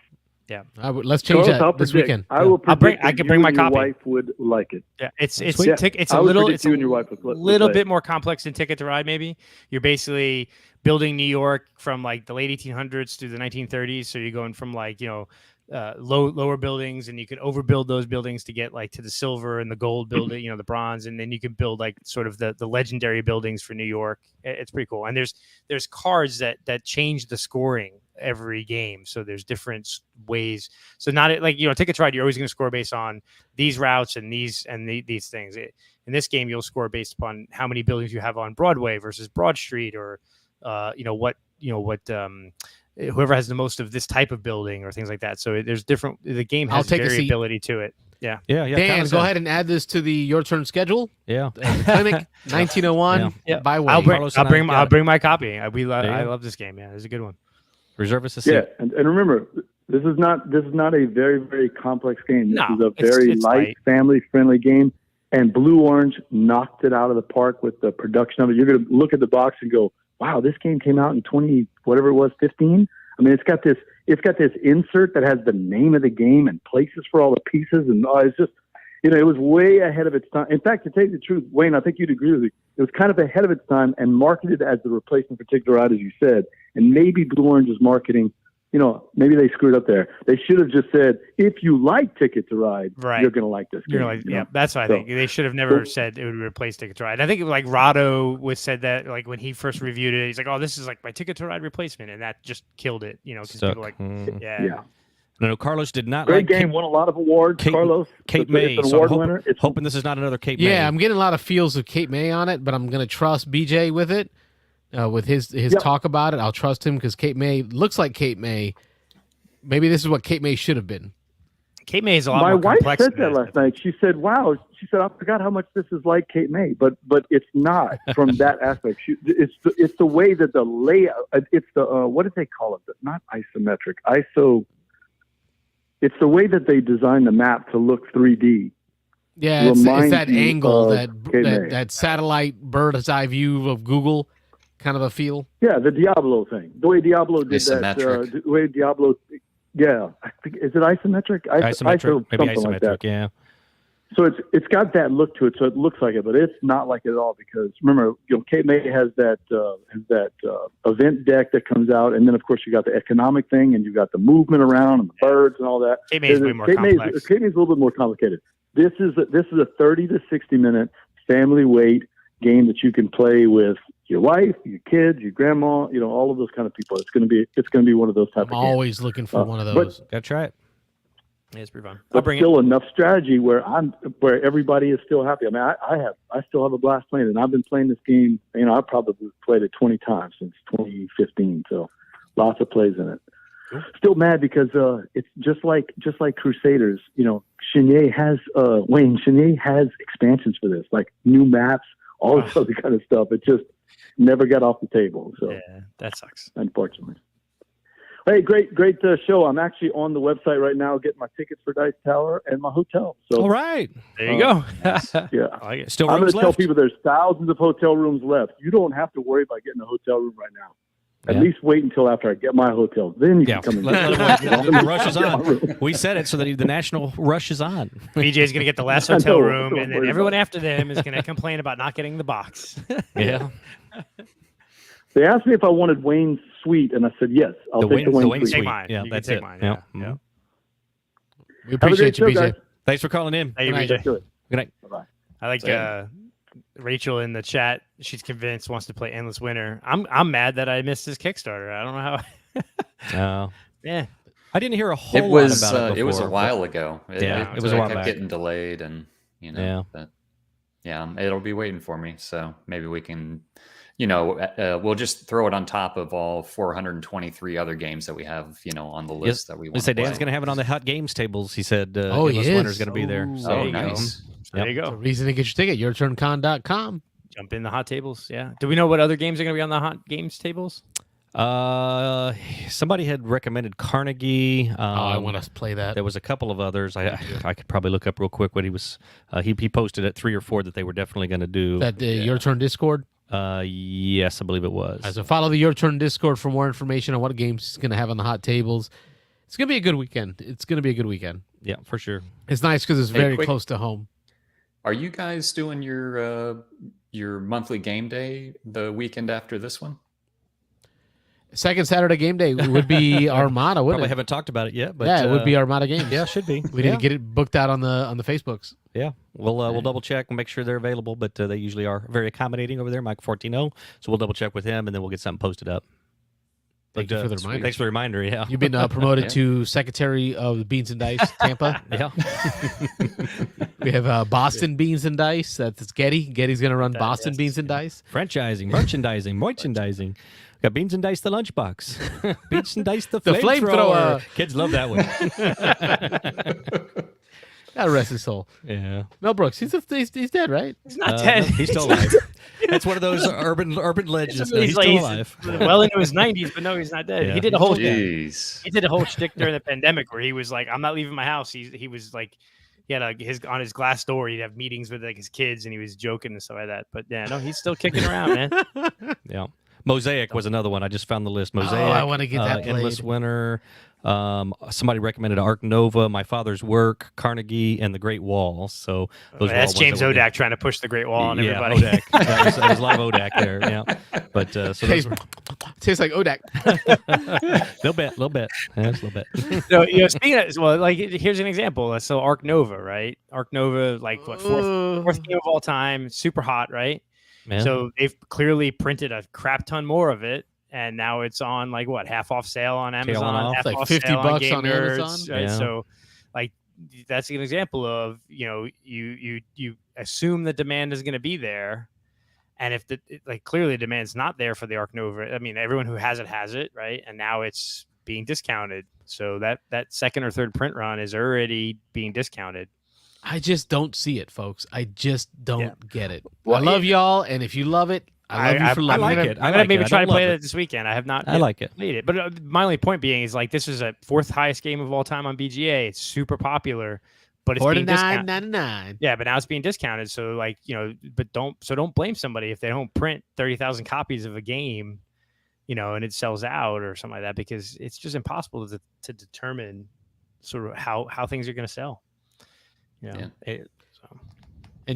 Yeah, let's change that this weekend. I will predict I can bring my copy. Your wife would like it. Yeah, it's a you and your wife would little bit more complex than Ticket to Ride. Maybe you're basically building New York from like the late 1800s to the 1930s. So you're going from lower buildings, and you can overbuild those buildings to get like to the silver and the gold building, the bronze, and then you can build like sort of the legendary buildings for New York. It's pretty cool. And there's cards that change the scoring every game, so there's different ways. So not like Ticket to Ride, you're always going to score based on these routes and these things. In this game, you'll score based upon how many buildings you have on Broadway versus Broad Street, or whoever has the most of this type of building or things like that. So there's different. The game has variability to it. Yeah. Dan, go ahead and add this to the Your Turn schedule. Yeah. Clinic 1901. Yeah. By way. I'll bring my copy. I love this game. Yeah, it's a good one. Reserve us a seat. Yeah, and remember, this is not a very, very complex game. This is a very light, family-friendly game. And Blue Orange knocked it out of the park with the production of it. You're going to look at the box and go, "Wow, this game came out in 15." I mean, it's got this insert that has the name of the game and places for all the pieces, and it's just, it was way ahead of its time. In fact, to tell you the truth, Wayne, I think you'd agree with me. It was kind of ahead of its time and marketed as the replacement for Ticket to Ride, as you said. And maybe Blue Orange's marketing, maybe they screwed up there. They should have just said, if you like Ticket to Ride, you're going to like this game. Yeah, that's what I think. They should have never said it would replace Ticket to Ride. I think like Rado said that like when he first reviewed it, he's like, "Oh, this is like my Ticket to Ride replacement," and that just killed it. Because people like, yeah. No, Carlos did not Great game, won a lot of awards. Carlos, Cape May, it's an award winner. Hoping this is not another Cape May. Yeah, I'm getting a lot of feels of Cape May on it, but I'm going to trust BJ with it. With his talk about it, I'll trust him because Cape May looks like Cape May. Maybe this is what Cape May should have been. Cape May is a lot more complex. My wife said that last night. She said, "Wow," she said, "I forgot how much this is like Cape May," but it's not from that aspect. It's the way that the layout. It's the what did they call it? Not isometric. It's the way that they design the map to look 3D. Yeah, it's that angle, that satellite bird's eye view of Google kind of a feel. Yeah, the Diablo thing. The way Diablo did isometric. that. The way Diablo. Yeah, I think, is it isometric? Isometric, maybe something isometric. Like that. Yeah. So it's got that look to it. So it looks like it, but it's not like it at all because remember, Cape May has that event deck that comes out, and then of course you got the economic thing, and you got the movement around and the birds and all that. Cape May is way more complex. Cape May is a little bit more complicated. This is a 30 to 60 minute family weight game that you can play with your wife, your kids, your grandma, all of those kind of people. It's going to be one of those type of games. I'm always looking for one of those. Gotta try it. Yeah, it's pretty fun. But still enough strategy where everybody is still happy. I mean, I still have a blast playing it, and I've been playing this game. I've probably played it 20 times since 2015. So lots of plays in it. Still mad because it's just like Crusaders. You know, Chenier has expansions for this, like new maps, all this other kind of stuff. It just never got off the table. So Yeah, that sucks. unfortunately. Hey, great show. I'm actually on the website right now getting my tickets for Dice Tower and my hotel. So All right. There you go. yeah, I like it. Still I'm going rooms to tell left? people there's thousands of hotel rooms left. You don't have to worry about getting a hotel room right now. At Yeah. least wait until after I get my hotel. Then you Yeah, can come in. let the rush is on. We said it so that the national rush is on. BJ's going to get the last I hotel know, room, don't and then worry everyone about after them is going to complain about not getting the box. Yeah. They asked me if I wanted Wayne's suite, and I said yes. I'll take the Wayne suite. Take mine. Yeah, You can that's take it. mine. Yeah. Yeah. Mhm. We Have a appreciate great you, show, BJ. guys. Thanks for calling in. Hey, Good night. BJ. Good. Good night. Bye-bye. I like Same. Rachel in the chat. She's convinced, wants to play Endless Winter. I'm mad that I missed this Kickstarter. I don't know how. Oh. Yeah. I didn't hear a whole It was lot about it it was a before, while ago. Yeah, it was a while kept back. getting delayed, and Yeah. but yeah, it'll be waiting for me. So maybe we can, we'll just throw it on top of all 423 other games that we have, on the list that we I want say to Dan's play. going to have it on the hot games tables. He said Oh, he Endless is? Winter's going to be there. Ooh. So, There Oh, you go. nice. There you The go. reason to get your ticket, yourturncon.com. Jump in the hot tables. Yeah. Do we know what other games are going to be on the hot games tables? Somebody had recommended Carnegie. I want to play that. There was a couple of others. I could probably look up real quick what he was. He posted at 3 or 4 that they were definitely going to do. That Your Turn Discord. Yes, I believe it was. So follow the Your Turn Discord for more information on what games he's going to have on the hot tables. It's going to be a good weekend. Yeah, for sure. It's nice because it's Hey, very quick- close to home. Are you guys doing your monthly game day the weekend after this one? Second Saturday game day would be Armada, wouldn't Probably it? haven't talked about it yet, but Yeah, it would be Armada games. Yeah, should be. We need to get it booked out on the Facebooks. Yeah, we'll double check and make sure they're available, but they usually are very accommodating over there, Mike Fortino. So we'll double check with him, and then we'll get something posted up. Thank you for the reminder. Thanks for the reminder. Yeah, You've been promoted Yeah. to Secretary of the Beans and Dice, Tampa. yeah. We have Boston Beans and Dice. That's Getty. Getty's going to run Boston Beans and Dice. Franchising, merchandising. Got Beans and Dice the lunchbox. Beans and Dice the The flamethrower. flamethrower. Kids love that one. God rest his soul. Yeah, Mel Brooks. He's dead, right? He's not dead. He's still alive. That's one of those urban legends. He's like- still alive. well into his 90s, but no, he's not dead. Yeah. He did a whole Jeez. he did a whole shtick during the pandemic where he was like, "I'm not leaving my house." He was like, he had on his glass door. He'd have meetings with like his kids, and he was joking and stuff like that. But yeah, no, he's still kicking around, man. Yeah. Mosaic was another one. I just found the list. Mosaic. I wanna get that Endless played. Winter. Somebody recommended Arc Nova, My Father's Work, Carnegie, and The Great Wall. So those were all That's ones James that were- Odak trying to push the Great Wall on Yeah, everybody. Odak. That was a lot of Odak there. Yeah, but so those were, Tastes like Odak. little bit. Yeah, just a little bit. So, speaking of, well, like here's an example. So Arc Nova, right? Arc Nova, like what fourth game of all time, super hot, right? Man. So they've clearly printed a crap ton more of it, and now it's on like what, half off sale on Amazon, off. half Like off $50 sale on Game Nerds, Amazon? right? Yeah. So, like, that's an example of you assume the demand is going to be there, and if clearly the demand's not there for the Arc Nova, I mean, everyone who has it, right? And now it's being discounted, so that second or third print run is already being discounted. I just don't see it, folks. I just don't get it. Well, I love y'all, and if you love it, I love you for loving like it. it. I'm gonna maybe I try to don't play love that this weekend. I have not. I yet like it. played it, but my only point being is like this is a fourth highest game of all time on BGA. It's super popular, but it's being discounted. $49.99. Yeah, but now it's being discounted. So like but don't blame somebody if they don't print 30,000 copies of a game, and it sells out or something like that, because it's just impossible to determine sort of how things are going to sell. Yeah. And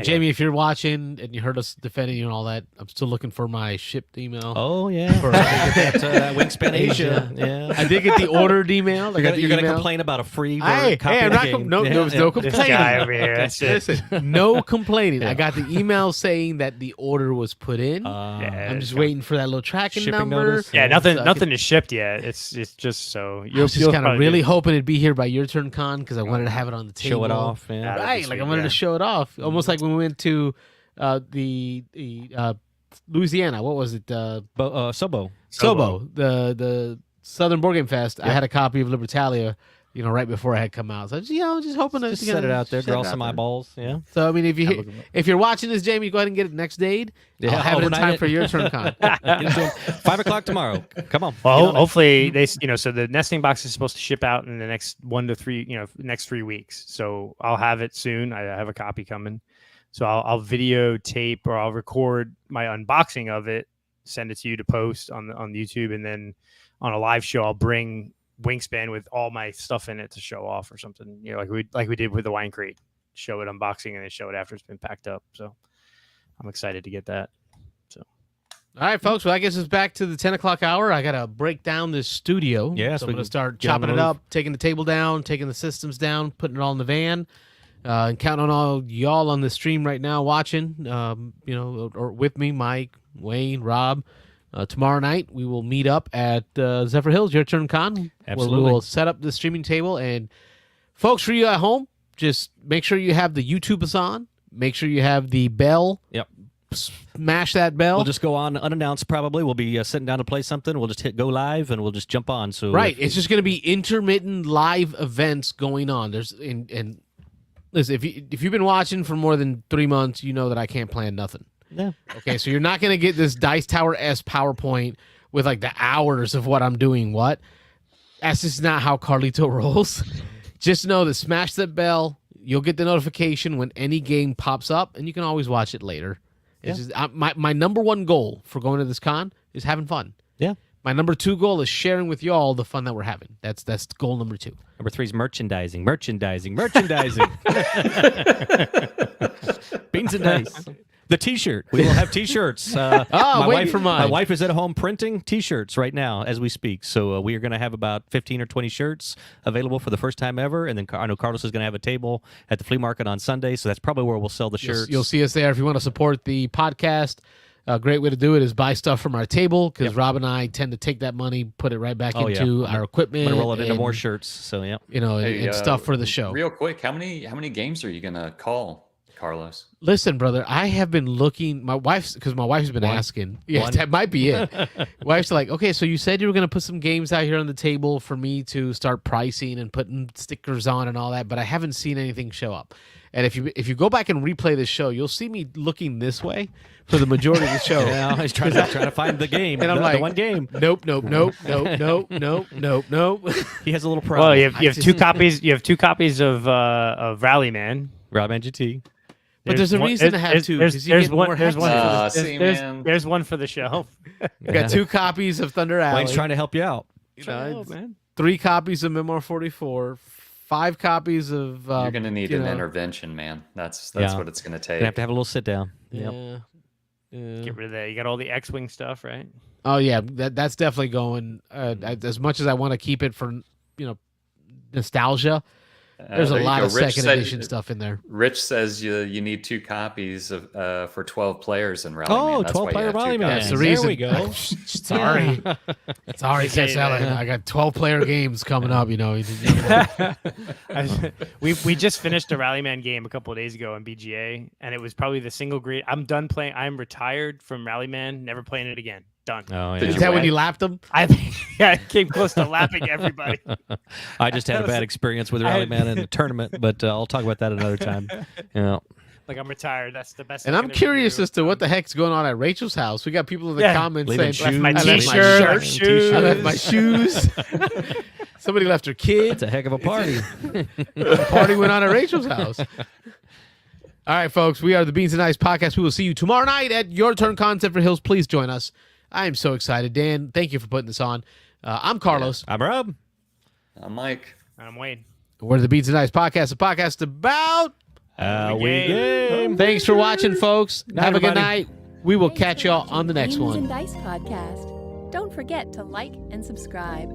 Anyway. Jamie, if you're watching and you heard us defending you and all that, I'm still looking for my shipped email. Oh yeah, For- that Wingspan Asia. Yeah, I did get the ordered email. you're gonna complain about a free Hey, copy I'm of the not game. no, there was no This complaining. guy over here. That's it. Listen, no complaining. Yeah. I got the email saying that the order was put in. Yeah. I'm just waiting for that little tracking Shipping number. notice. Yeah, So nothing I nothing is shipped yet. It's just so I was just kind of really hoping it'd be here by your turn, Con, because I wanted to have it on the table. Show it off. Yeah. That'd be Right, like I sweet, wanted yeah. to show it off, almost like when we went to the Louisiana. What was it? Sobo. Sobo. The Southern Board Game Fest, I had a copy of Libertalia, right before I had come out. So just hoping to Just set it out there, set it draw out some there. eyeballs. Yeah. So I mean, if you're watching this, Jamie, go ahead and get it next day. Yeah, I'll have it in overnight time it. for your turn con. Get it to 'em. 5 o'clock tomorrow. Come on. Well, Get on it. hopefully they, so the nesting box is supposed to ship out in the next 1 to 3, next 3 weeks. So I'll have it soon. I have a copy coming. So I'll videotape or I'll record my unboxing of it, send it to you to post on YouTube, and then on a live show I'll bring Wingspan with all my stuff in it to show off or something. Like we did with the wine crate. Show it unboxing and then show it after it's been packed up. So I'm excited to get that. All right, folks. Well, I guess it's back to the 10 o'clock hour. I got to break down this studio. Yeah, so so I'm we going to can start get on the chopping it move. up, taking the table down, taking the systems down, putting it all in the van, and counting on all y'all on the stream right now watching, or with me, Mike, Wayne, Rob. Tomorrow night, we will meet up at Zephyr Hills, Your Turn Con, where Absolutely. we will set up the streaming table. And folks, for you at home, just make sure you have the YouTube is on. Make sure you have the bell. Yep. Smash that bell. We'll just go on unannounced. Probably we'll be sitting down to play something. We'll just hit go live and we'll just jump on. So Right. It's just going to be intermittent live events going on. There's and listen, if you've been watching for more than 3 months, you know that I can't plan nothing. Yeah. Okay, so you're not going to get this Dice Tower S PowerPoint with like the hours of what I'm doing. What? That's just not how Carlito rolls. Just know that smash that bell. You'll get the notification when any game pops up, and you can always watch it later. It's just, my number one goal for going to this con is having fun. Yeah. My number 2 goal is sharing with y'all the fun that we're having. That's goal number 2. Number 3 is merchandising. Beans and dice. The T-shirt. We will have T-shirts. My wife is at home printing T-shirts right now as we speak. So we are going to have about 15 or 20 shirts available for the first time ever. And then I know Carlos is going to have a table at the flea market on Sunday. So that's probably where we'll sell the shirts. You'll see us there if you want to support the podcast. A great way to do it is buy stuff from our table because Rob and I tend to take that money, put it right back into our equipment. I'm going to roll it into more shirts. So yeah, and stuff for the show. Real quick, how many games are you gonna call, Carlos? Listen, brother, I have been looking. My wife's been asking. Yeah, that might be it. Wife's like, okay, so you said you were gonna put some games out here on the table for me to start pricing and putting stickers on and all that, but I haven't seen anything show up. And if you go back and replay this show, you'll see me looking this way for the majority of the show. Yeah, he's trying to find the game. And I'm the like, one game. Nope. He has a little problem. Well, you have 2 copies. You have 2 copies of Rallyman. Rallyman GT. But there's a reason to have 2. There's one. man. There's one for the show. We got 2 copies of Thunder Alley. Wayne's trying to help you out. Man. 3 copies of Memoir 44. 5 copies of. You're gonna need an intervention, man. That's what it's gonna take. You have to have a little sit down. Yeah. Get rid of that. You got all the X-wing stuff, right? Oh yeah, that's definitely going. As much as I want to keep it for nostalgia, there's a there you lot go. of Rich second said- edition stuff in there. Rich says you need 2 copies of for 12 players in Rallyman. Oh, That's why you 12-player have 2 Rallyman. That's the There reason. we go. Sorry, can't sell it. I got 12-player games coming up. We just finished a Rallyman game a couple of days ago on BGA, and it was probably the single great. I'm done playing. I'm retired from Rallyman. Never playing it again. Done. Oh, Did Is you that when win? you lapped them? I came close to lapping everybody. I just had a bad experience with Rallyman in the tournament, but I'll talk about that another time. Yeah. Like I'm retired. That's the best. And I I'm could ever curious do. as to what the heck's going on at Rachel's house. We got people in the Yeah. comments Leaving saying, shoes. My I left my T-shirt, shirt. I left my shoes. Somebody left her kid. It's a heck of a party. The party went on at Rachel's house. All right, folks. We are the Beans and Ice Podcast. We will see you tomorrow night at Your Turn Concept for Hills. Please join us. I am so excited. Dan, thank you for putting this on. I'm Carlos. I'm Rob. I'm Mike. I'm Wayne. We're the Beans and Ice Podcast, a podcast about. We game. Thanks for watching, folks. Have a good everybody. night. We will catch y'all on the next Beans one. and Dice Podcast. Don't forget to like and subscribe.